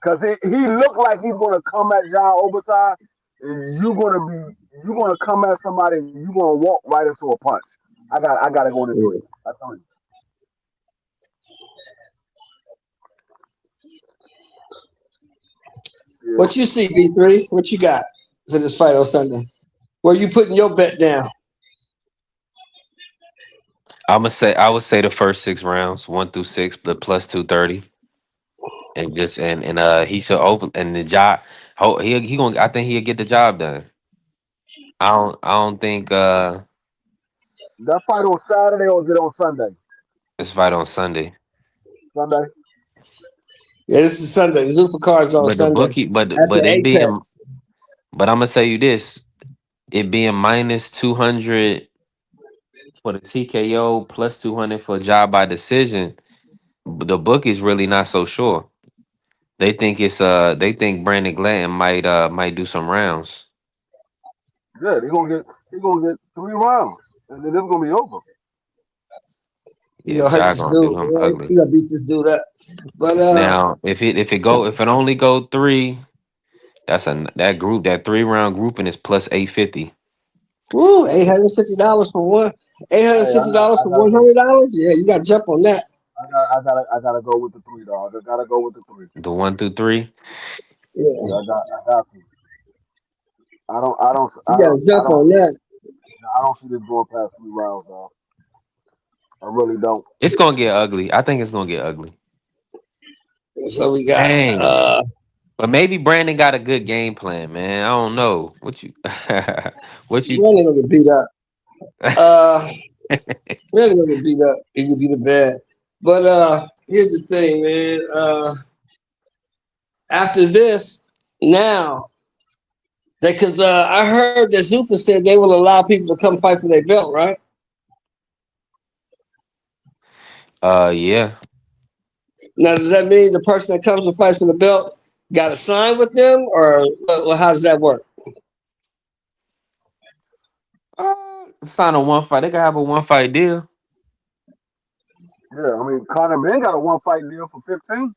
Cause he looked like he's gonna come at Ja Obata, and you're gonna come at somebody and you're gonna walk right into a punch. I gotta go in 3. I tell you. Yeah. What you see, V3? What you got for this fight on Sunday? Where you putting your bet down? I would say the first 6 rounds, 1 through 6, the plus 230. And just he should open and the job. He gonna. I think he'll get the job done. I don't think That fight on Saturday or is it on Sunday? this fight on Sunday. Sunday. Yeah, this is Sunday. Zuffa card's on But the Sunday bookie, at the but it being, Apex. but I'm gonna tell you this: it being minus 200 for the TKO, plus 200 for job by decision. The book is really not so sure. They think Brandon Glanton might do some rounds. Good. He gonna get 3 rounds, and then it's gonna be over. He Yeah, gonna hurt Ja this gonna dude. do him Man. ugly. He gonna beat this dude up. But Now, if it only go 3, that 3 round grouping is plus 850. woo, $850 for one. Hey, $850 for $100. Yeah, you got to jump on that. I gotta go with the 3, dog. I gotta go with the 3. The 1 through 3. Yeah, Yeah, I got to. you got to jump on that. I don't see this going past 3 rounds, dog. I really don't. It's gonna get ugly. I think it's gonna get ugly. So we got Dang. But maybe Brandon got a good game plan, man. I don't know. What you Really gonna get beat up. Really gonna get beat up. He could be the bad. But here's the thing, man. After this, now, because I heard that Zuffa said they will allow people to come fight for their belt, right? Yeah. Now, does that mean the person that comes and fights for the belt got to sign with them, or how does that work? Sign a one fight. They can have a one fight deal. Yeah, I mean Conor Ben got a one fight deal for 15.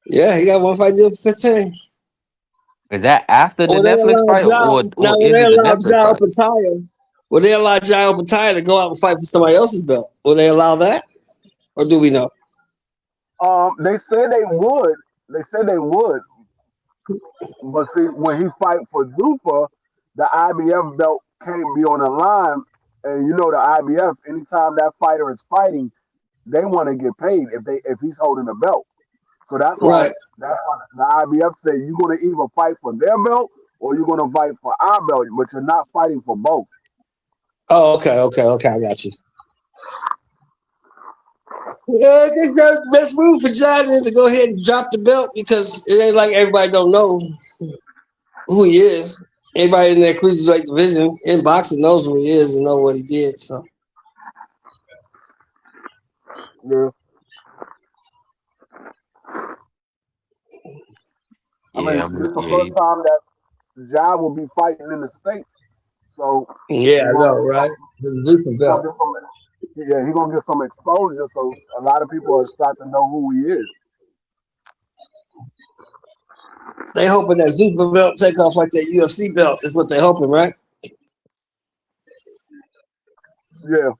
Yeah, he got one fight deal for 15. Is that after the Or they Netflix allow fight, Jao or now when is they it the allow Netflix Jao fight? Pataya, will they allow Jao Pataya to go out and fight for somebody else's belt? Will they allow that? Or do we know? They said they would. They said they would, but see, when he fight for Zupa, the IBF belt can't be on the line, and you know the IBF. Anytime that fighter is fighting, they want to get paid if he's holding a belt. So Right. that's why the IBF say you're gonna either fight for their belt or you're gonna fight for our belt, but you're not fighting for both. Oh, okay. I got you. Yeah, I think that's the best move for John is to go ahead and drop the belt because it ain't like everybody don't know who he is. Everybody in that cruiserweight division in boxing knows who he is and know what he did. So Yeah, I mean Yeah, this is the yeah. first time that Ja will be fighting in the states, so yeah, he I gonna know, get right? some. The Zupa He gonna belt. get some. Yeah, he gonna get some exposure. So a lot of people are starting to know who he is. They hoping that Zupa belt take off like that UFC belt is what they hoping, right? Yeah,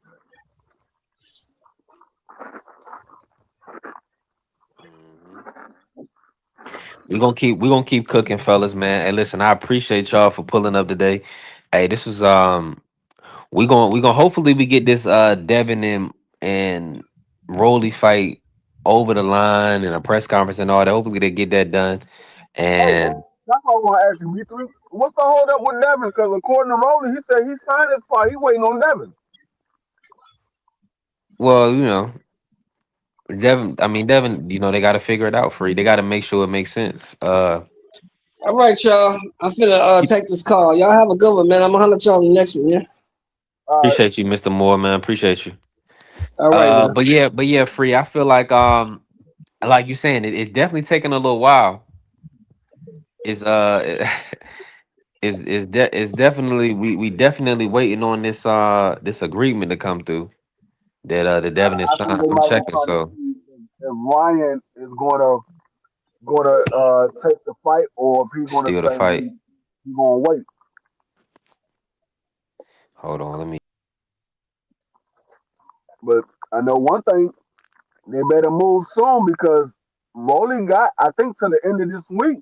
We gonna keep cooking, fellas, man. Hey, listen, I appreciate y'all for pulling up today. Hey, this was we gonna hopefully we get this Devin and Rolly fight over the line and a press conference and all that. Hopefully they get that done. hey, And that's what I want to ask you, B3. What's the hold up with Devin? Because according to Rowley, he said he signed his part. He waiting on Devin. well, Devin, they gotta figure it out for you. They gotta make sure it makes sense. All right, y'all. I'm finna take this call. Y'all have a good one, man. I'm gonna holler at y'all on the next one, yeah? Uh, Appreciate you, Mr. Moore, man. Appreciate you. All right, now. But yeah, free. I feel like you saying it's definitely taking a little while. It's it's definitely we definitely waiting on this agreement to come through that the Devin is I think signed. they I'm might be checking, trying to so see if Ryan is gonna take the fight or if he's gonna still the say fight. he's gonna wait. Hold on, let me. But I know one thing, they better move soon because Rolling got I think to the end of this week,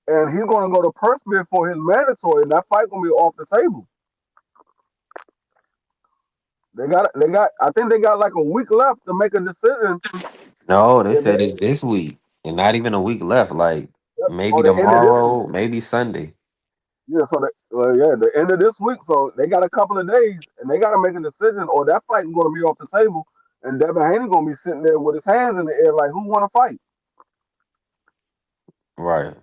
and he's gonna go to purse bid for his mandatory, and that fight gonna be off the table. They got I think they got like a week left to make a decision. No, they If they, said it's this week and not even a week left. Like maybe or the end of this week. tomorrow, maybe Sunday. Yeah, so the end of this week. So they got a couple of days, and they got to make a decision, or that fight is going to be off the table, and Devin Haney going to be sitting there with his hands in the air, like who want to fight? Right.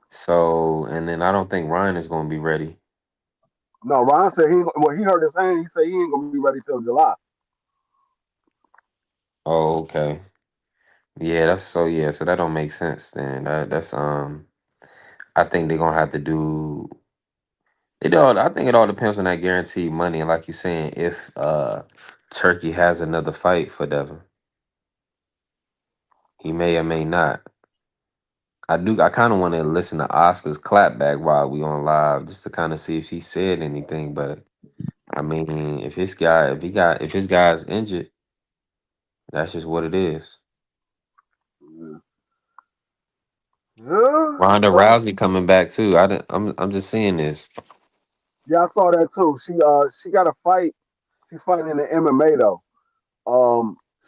So and then I don't think Ryan is gonna be ready. No, Ron said he heard his hand. He said he ain't going to be ready till July. Oh, okay. Yeah, so that don't make sense then. That's I think they're gonna have to do it all. I think it all depends on that guaranteed money. And like you're saying, if Turkey has another fight for Devin, he may or may not. I kind of want to listen to Oscar's clapback while we on live just to kind of see if he said anything. But I mean, if his guy's injured, that's just what it is. Yeah, Ronda well, Rousey coming back too. I'm just seeing this. yeah, I saw that too. She got a fight. She's fighting in the MMA though.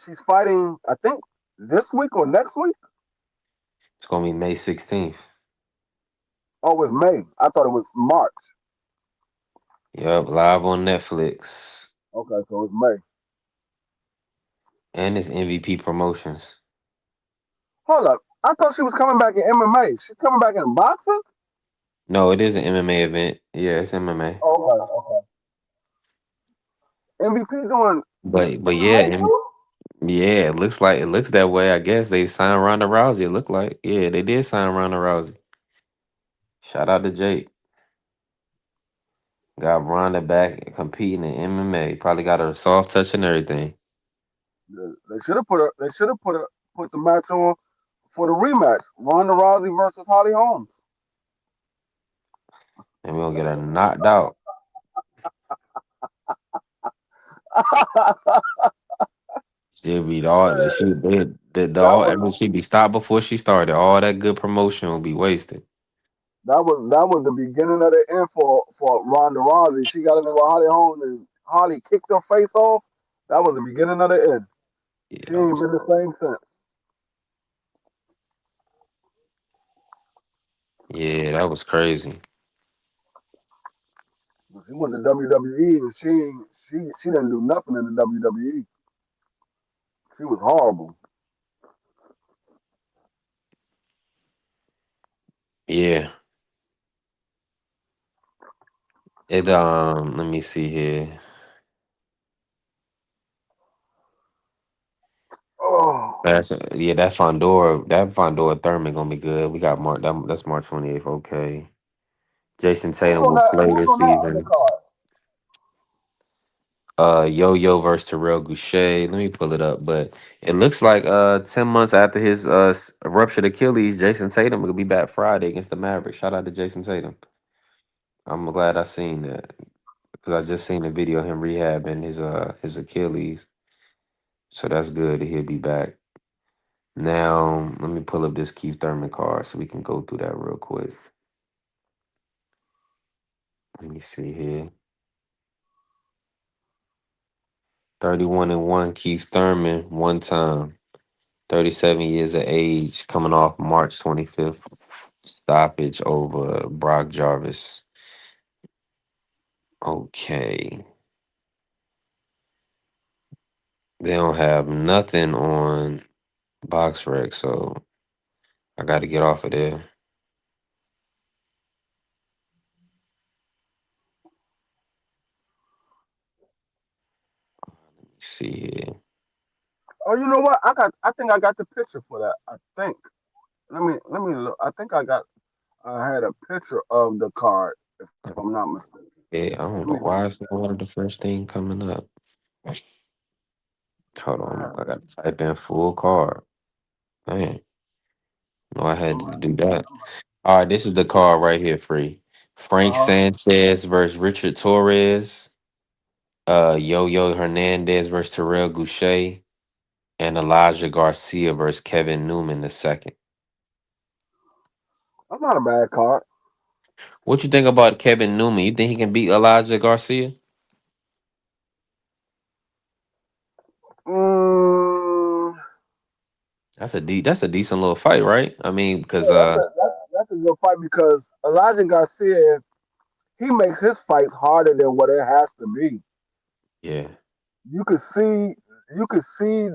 She's fighting. I think this week or next week. It's gonna be May 16th. Oh, it was May. I thought it was March. Yep, live on Netflix Okay, so it's May. and it's MVP Promotions. Hold up. I thought she was coming back in MMA. She's coming back in boxing? No, it is an MMA event. Yeah, it's MMA. Okay. MVP doing But yeah, MMA too? yeah, it looks that way. I guess they signed Ronda Rousey. It looked like they did sign Ronda Rousey. Shout out to Jake. Got Ronda back competing in MMA. Probably got her soft touch and everything. They should have put put the match on for the rematch. Ronda Rousey versus Holly Holmes. And we gonna get her knocked out. She'll be all the she did the That all was every she be stopped before she started. All that good promotion will be wasted. that was the beginning of the end for Ronda Rousey. She got in there with Holly Holmes and Holly kicked her face off. That was the beginning of the end. Yeah, She that ain't was been the same since. yeah, that was crazy. She went to WWE and she didn't do nothing in the WWE. She was horrible. Yeah. It let me see here. Oh, Yeah, that Fondora Thurman gonna be good. We got that's March 28th. Okay. Jason Tatum will play who's this on that season. undercard? Yo Yo versus Terrell Goucher. Let me pull it up, but it looks like 10 months after his ruptured Achilles, Jason Tatum will be back Friday against the Mavericks. Shout out to Jason Tatum. I'm glad I seen that because I just seen the video of him rehabbing his Achilles. So that's good that he'll be back. Now let me pull up this Keith Thurman card so we can go through that real quick. Let me see here. 31-1 Keith Thurman, one time. 37 years of age, coming off March 25th. Stoppage over Brock Jarvis. Okay. They don't have nothing on BoxRec, so I got to get off of there. See here. Oh, you know what? I think I got the picture for that. I think. Let me look. I think I had a picture of the card, if I'm not mistaken. Yeah, I Let don't me know look why at it's not one of the first thing coming up. Hold that. on, I got to type in full card. Man, no, I had to do that. All right, this is the card right here, free. Frank Uh-huh. Sanchez versus Richard Torres. Yo Yo Hernandez versus Terrell Goucher. And Elijah Garcia versus Kevin Newman the second. That's not a bad card. What you think about Kevin Newman? You think he can beat Elijah Garcia? Mm, That's a decent little fight, right? I mean, because yeah, that's a good fight because Elijah Garcia, he makes his fights harder than what it has to be. yeah. You could see you could see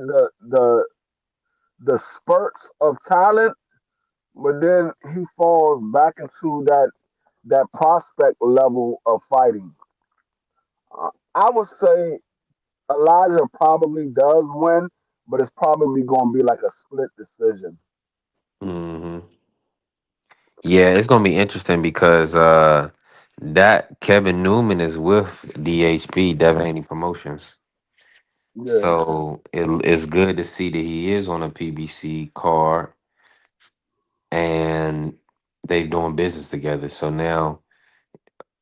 the spurts of talent, but then he falls back into that prospect level of fighting. I would say Elijah probably does win, but it's probably going to be like a split decision. hmm Yeah, it's gonna be interesting because that Kevin Newman is with DHP, Devin Haney Promotions. Yeah. So it's good to see that he is on a PBC card and they doing business together. So now,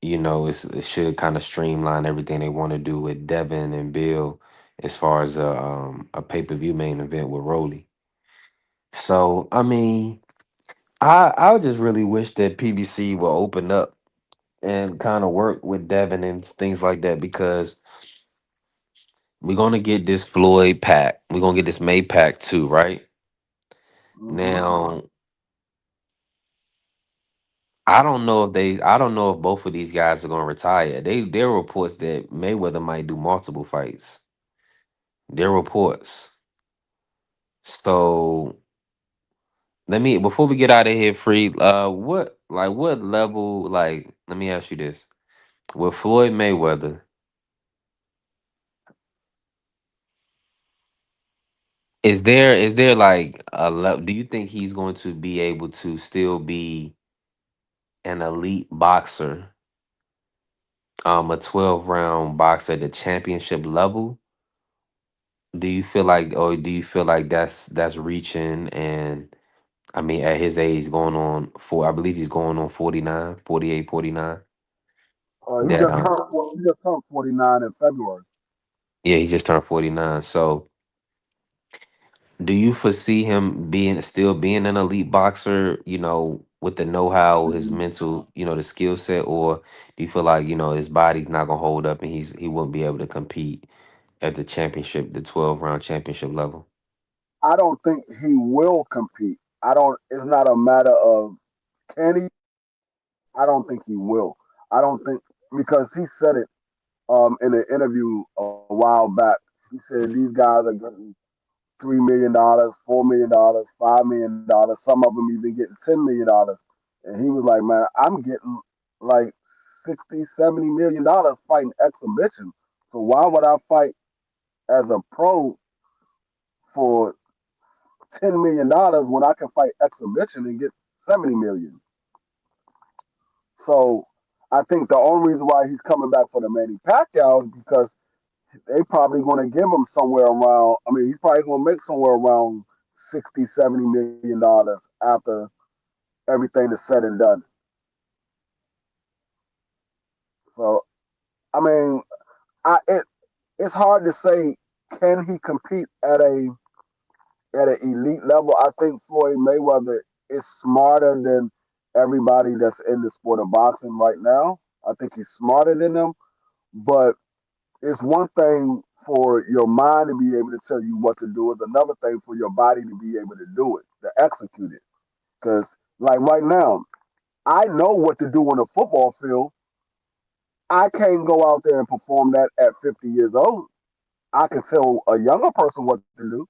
it should kind of streamline everything they want to do with Devin and Bill as far as a pay-per-view main event with Rolly. So I mean, I would just really wish that PBC will open up and kind of work with Devin and things like that because we're gonna get this Floyd pack. We're gonna get this May pack too, right? Hmm. Now, I don't know if both of these guys are gonna retire. There are reports that Mayweather might do multiple fights. There are reports. So let me before we get out of here, free. What level? Like, let me ask you this: with Floyd Mayweather, is there like a level? Do you think he's going to be able to still be an elite boxer a 12 round boxer at the championship level, do you feel like, or do you feel like that's reaching? And I mean, at his age, going on I believe he's going on 49, 48, 49. He That just turned 49 in February. Yeah, he just turned 49. So do you foresee him being an elite boxer, with the know-how, his mental, the skill set, or do you feel like, his body's not gonna hold up and he wouldn't be able to compete at the 12 round championship level? I don't think he will compete. I don't. It's not a matter of can he. I don't think he will. I don't think because he said it in an interview a while back. He said these guys are getting $3 million, $4 million, $5 million. Some of them even getting $10 million. And he was like, man, I'm getting like 60, $70 million fighting exhibition. So why would I fight as a pro for $10 million when I can fight exhibition and get 70 million? So I think the only reason why he's coming back for the Manny Pacquiao is because they probably going to give him somewhere around. I mean, he's probably going to make somewhere around 60, $70 million after everything is said and done. So I mean, it's hard to say can he compete at an elite level. I think Floyd Mayweather is smarter than everybody that's in the sport of boxing right now. I think he's smarter than them, but it's one thing for your mind to be able to tell you what to do. It's another thing for your body to be able to do it, to execute it. Because like right now, I know what to do on a football field. I can't go out there and perform that at 50 years old. I can tell a younger person what to do.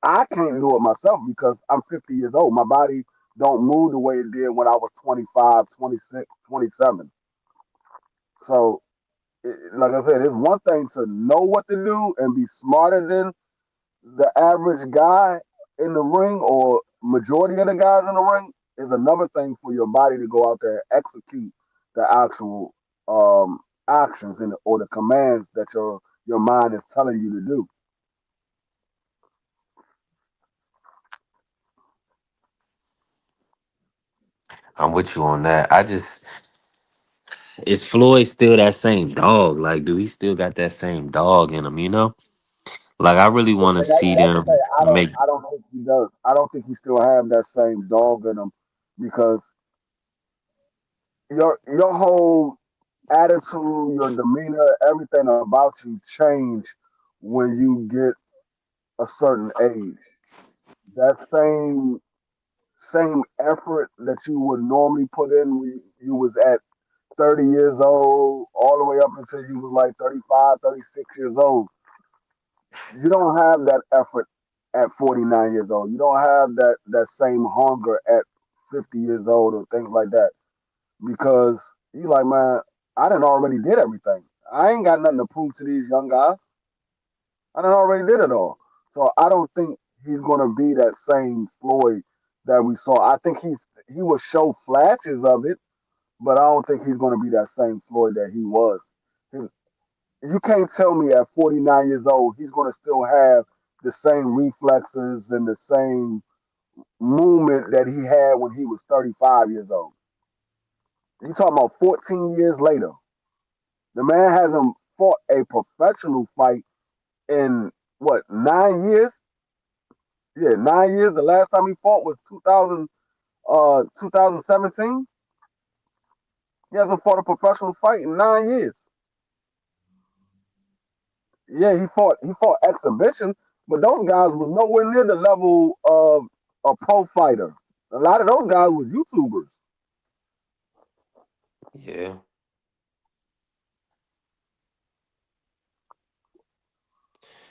I can't do it myself because I'm 50 years old. My body don't move the way it did when I was 25, 26, 27. So, like I said, it's one thing to know what to do and be smarter than the average guy in the ring or majority of the guys in the ring. Is another thing for your body to go out there and execute the actual actions or the commands that your mind is telling you to do. I'm with you on that. Is Floyd still that same dog? Like, do he still got that same dog in him? Like, I really want to see Like I say, them make. I don't think he does. I don't think he still have that same dog in him because your whole attitude, your demeanor, everything about you change when you get a certain age. That same effort that you would normally put in when you was at 30 years old, all the way up until you was like 35, 36 years old. You don't have that effort at 49 years old. You don't have that same hunger at 50 years old or things like that because you like, man, I done already did everything. I ain't got nothing to prove to these young guys. I done already did it all. So I don't think he's gonna be that same Floyd that we saw. I think he will show flashes of it, but I don't think he's gonna be that same Floyd that he was. You can't tell me at 49 years old he's going to still have the same reflexes and the same movement that he had when he was 35 years old. You talking about 14 years later. The man hasn't fought a professional fight in what, 9 years? Yeah, 9 years. The last time he fought was 2017. He hasn't fought a professional fight in 9 years. Yeah, he fought exhibition, but those guys was nowhere near the level of a pro fighter. A lot of those guys was YouTubers. Yeah,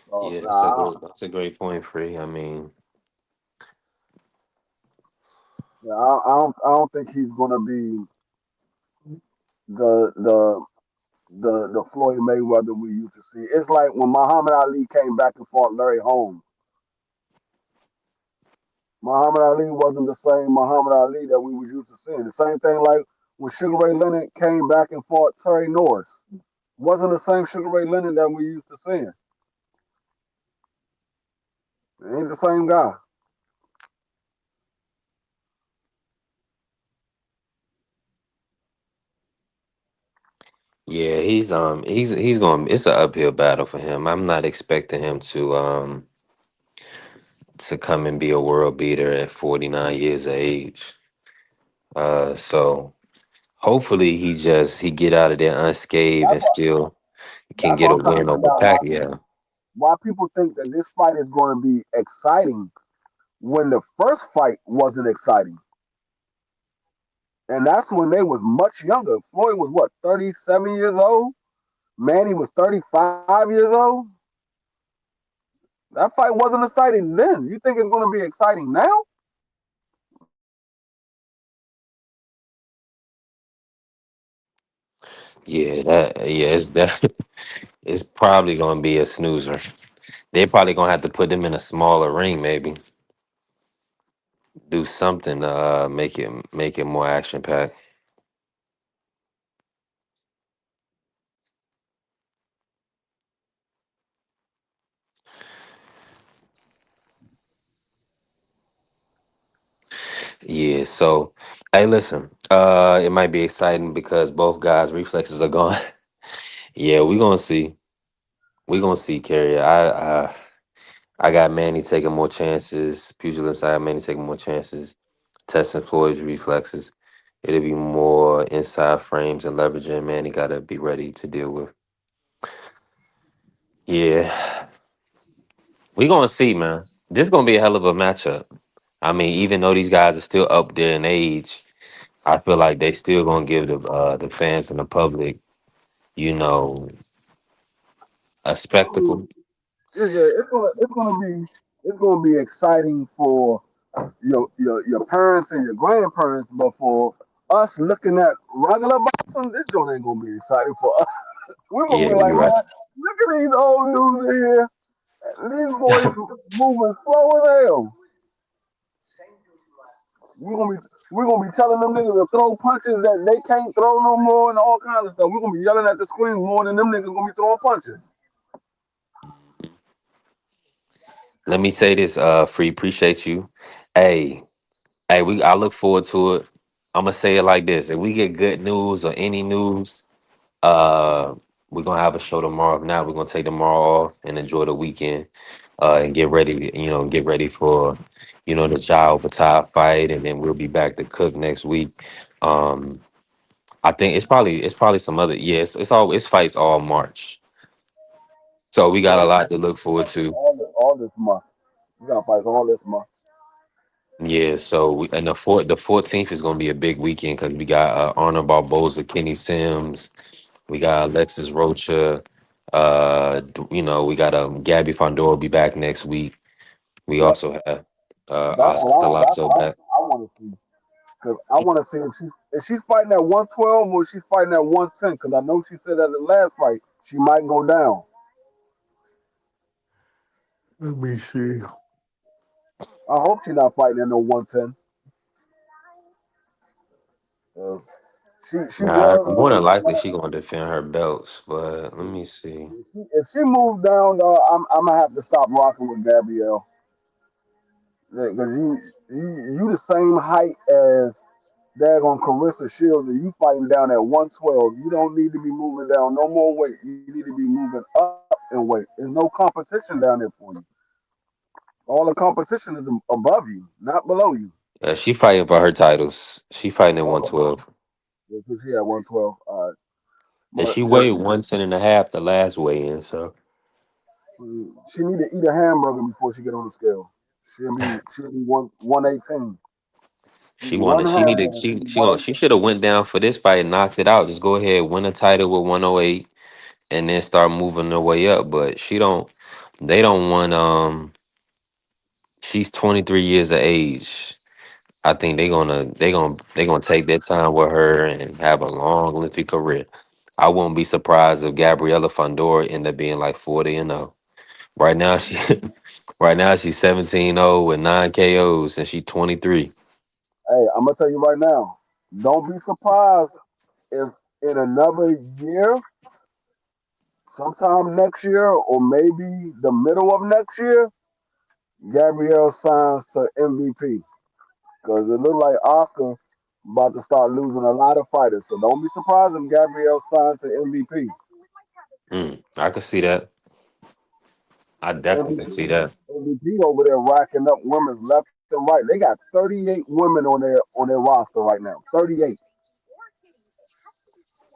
So yeah, nah, that's a great point, Free. I mean, I don't think he's gonna be the the the Floyd Mayweather we used to see. It's like when Muhammad Ali came back and fought Larry Holmes. Muhammad Ali wasn't the same Muhammad Ali that we was used to seeing. The same thing like when Sugar Ray Leonard came back and fought Terry Norris. Wasn't the same Sugar Ray Leonard that we used to seeing. It ain't the same guy. Yeah, he's going. It's an uphill battle for him. I'm not expecting him to come and be a world beater at 49 years of age. So hopefully he get out of there unscathed and That's what, still can that's get what a I'm trying to win figure over out Pacquiao. why people think that this fight is going to be exciting when the first fight wasn't exciting. And that's when they was much younger. Floyd was what, 37 years old? Manny was 35 years old. That fight wasn't exciting then. You think it's going to be exciting now? Yeah, it's that it's probably gonna be a snoozer. They probably gonna have to put them in a smaller ring, maybe do something to make it more action packed. Yeah, so hey, listen, it might be exciting because both guys' reflexes are gone. Yeah, we gonna see. We gonna see, Carrier. I got Manny taking more chances. Pugilism side, Manny taking more chances. Testing Floyd's reflexes. It'll be more inside frames and leveraging. Manny gotta be ready to deal with. Yeah, we gonna see, man. This gonna be a hell of a matchup. I mean, even though these guys are still up there in age, I feel like they still gonna give the fans and the public, you know, a I mean, spectacle. yeah, it's gonna be exciting for your parents and your grandparents, but for us looking at regular boxing, this joint ain't gonna be exciting for us. We're gonna Yeah, be like, you're right. man, look at these old dudes here. These boys moving slow as hell. We're gonna be we're gonna be telling them niggas to throw punches that they can't throw no more and all kinds of stuff. We're gonna be yelling at the screen more than them niggas gonna be throwing punches. Let me say this, Free. Appreciate you. Hey, hey, I look forward to it. I'm gonna say it like this: if we get good news or any news, uh, we're gonna have a show tomorrow. If not, we're gonna take tomorrow off and enjoy the weekend, and get ready. Get ready for, the Jao Patai fight, and then we'll be back to cook next week. Um, I think it's probably some other. Yes, it's fights all March, so we got a Yeah, lot to look forward to. all this month. We got fights all this month. Yeah, so and the 14th is gonna be a big weekend because we got Arnold Barboza, Kenny Sims, we got Alexis Rocha, we got Gabby Fondor will be back next week. We Yep. also have That's Oscar Collazo what back. I want to see. Cause I want to see if she's fighting at 112 or she's fighting at 110. Cause I know she said at the last fight she might go down. Let me see. I hope she's not fighting at no 110. Uh, she Nah, was more than likely she gonna defend her belts, but let me see. if she moves down, I'm gonna have to stop rocking with Gabrielle. Because you the same height as daggone Carissa Shields, and you fighting down at 112. You don't need to be moving down no more weight. You need to be moving up in weight. There's no competition down there for you. All the competition is above you, not below you. She fighting for her titles. She fighting at Okay. 112. Because she at 112. And she But weighed 110 and a half the last weigh-in, so she need to eat a hamburger before she get on the scale. She'll be 118. Eat she one wanted she needed hamburger. she She'll be she gonna, 118. she should have went down for this fight and knocked it out. Just go ahead, win a title with 108 and then start moving her way up. But they don't want she's 23 years of age. I think they gonna take their time with her and have a long, lengthy career. I won't be surprised if Gabriella Fondora end up being like 40-0. Right now she right now she's 17-0 with 9 KOs and she's 23. Hey, I'm gonna tell you right now. Don't be surprised if in another year, sometime next year, or maybe the middle of next year, Gabrielle signs to MVP. Because it looked like Oscar about to start losing a lot of fighters. So don't be surprised if Gabrielle signs to MVP. I could see that. I definitely can see MVP, that. MVP over there racking up women left and right. They got 38 women on their roster right now. 38.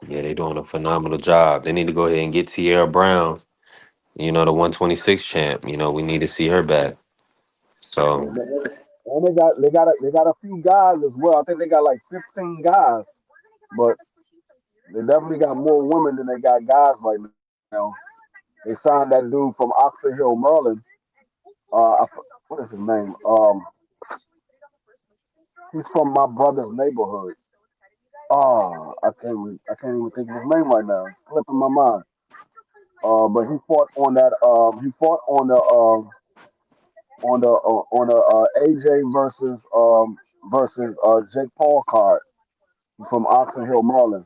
Yeah, they doing a phenomenal job. They need to go ahead and get Tierra Brown, the 126 champ. We need to see her back. So, And they got a few guys as well. I think they got like 15 guys, but they definitely got more women than they got guys right now. They signed that dude from Oxford Hill, Maryland. What is his name? He's from my brother's neighborhood. I can't even think of his name right now. It's slipping my mind. But he fought on that. He fought on the AJ versus Jake Paul card from Oxon Hill, Maryland.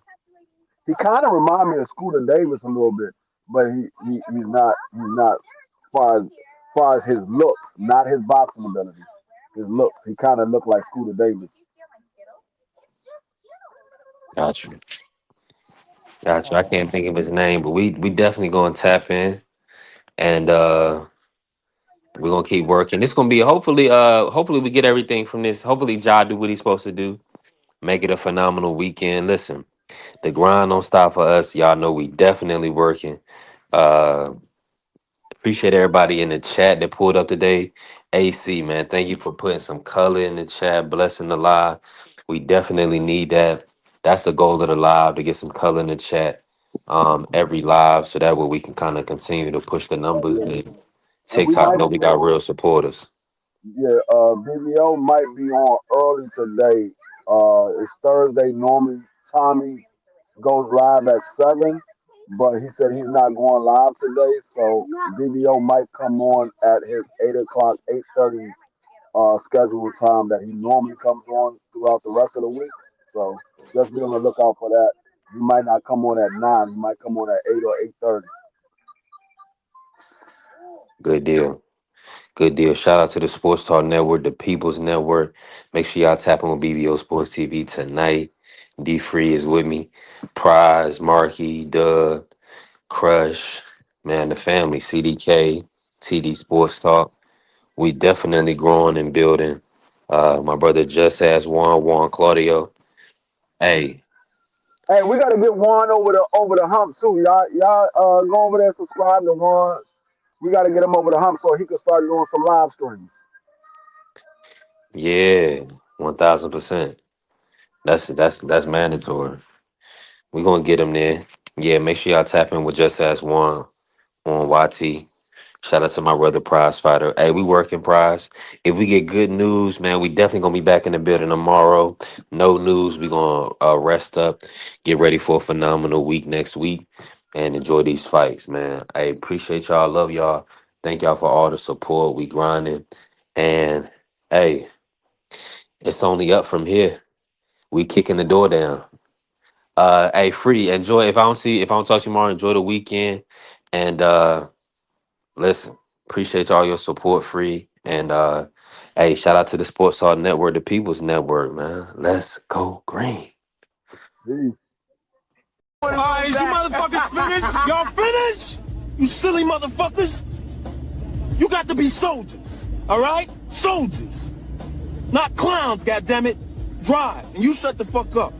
He kind of remind me of Scooter Davis a little bit, but he's not far as his looks, not his boxing ability. His looks, he kind of looked like Scooter Davis. got you. Got you. I can't think of his name, but we definitely going to tap in, and we're going to keep working. It's going to be hopefully we get everything from this. Hopefully Ja do what he's supposed to do. Make it a phenomenal weekend. Listen, the grind don't stop for us. Y'all know we definitely working. Uh Appreciate everybody in the chat that pulled up today. AC, man, thank you for putting some color in the chat, blessing the live. We definitely need that. That's the goal of the live, to get some color in the chat every live, so that way we can kind of continue to push the numbers. Yeah. And And we TikTok might know we got real supporters. Yeah, BBO might be on early today. It's Thursday. Normally, Tommy goes live at 7, but he said he's not going live today. So BBO might come on at his 8 o'clock, 8:30 scheduled time that he normally comes on throughout the rest of the week. So just be on the lookout for that. He might not come on at 9. He might come on at 8 or 8:30. Good deal. Good deal. Shout out to the Sports Talk Network, the People's Network. Make sure y'all tap on BBO Sports TV tonight. D Free is with me. Prize, Marky, Doug, Crush, man, the family, CDK, TD Sports Talk. We definitely growing and building. My brother just asked Juan Claudio. Hey, Hey, we gotta get Juan over the hump too. Y'all go over there, subscribe to Juan. We gotta get him over the hump so he can start doing some live streams. yeah, 1000%. That's mandatory. We gonna get him there. Yeah, make sure y'all tap in with Just Ask Juan on YT. Shout out to my brother Prize Fighter. Hey, we working Prize. If we get good news, man, we definitely gonna be back in the building tomorrow. No news, we gonna rest up, get ready for a phenomenal week next week, and enjoy these fights, man. I appreciate y'all, love y'all. Thank y'all for all the support. We grinding, and hey, it's only up from here. We kicking the door down. Hey, Free, enjoy. If I don't talk to you tomorrow, enjoy the weekend, and listen, appreciate all your support, Free. And hey, shout out to the Sports Talk Network, the People's Network, man. Let's go green. Peace. All right, is you motherfuckers finished? Y'all finished? You silly motherfuckers. You got to be soldiers, all right? Soldiers. Not clowns, goddammit. Drive, and you shut the fuck up.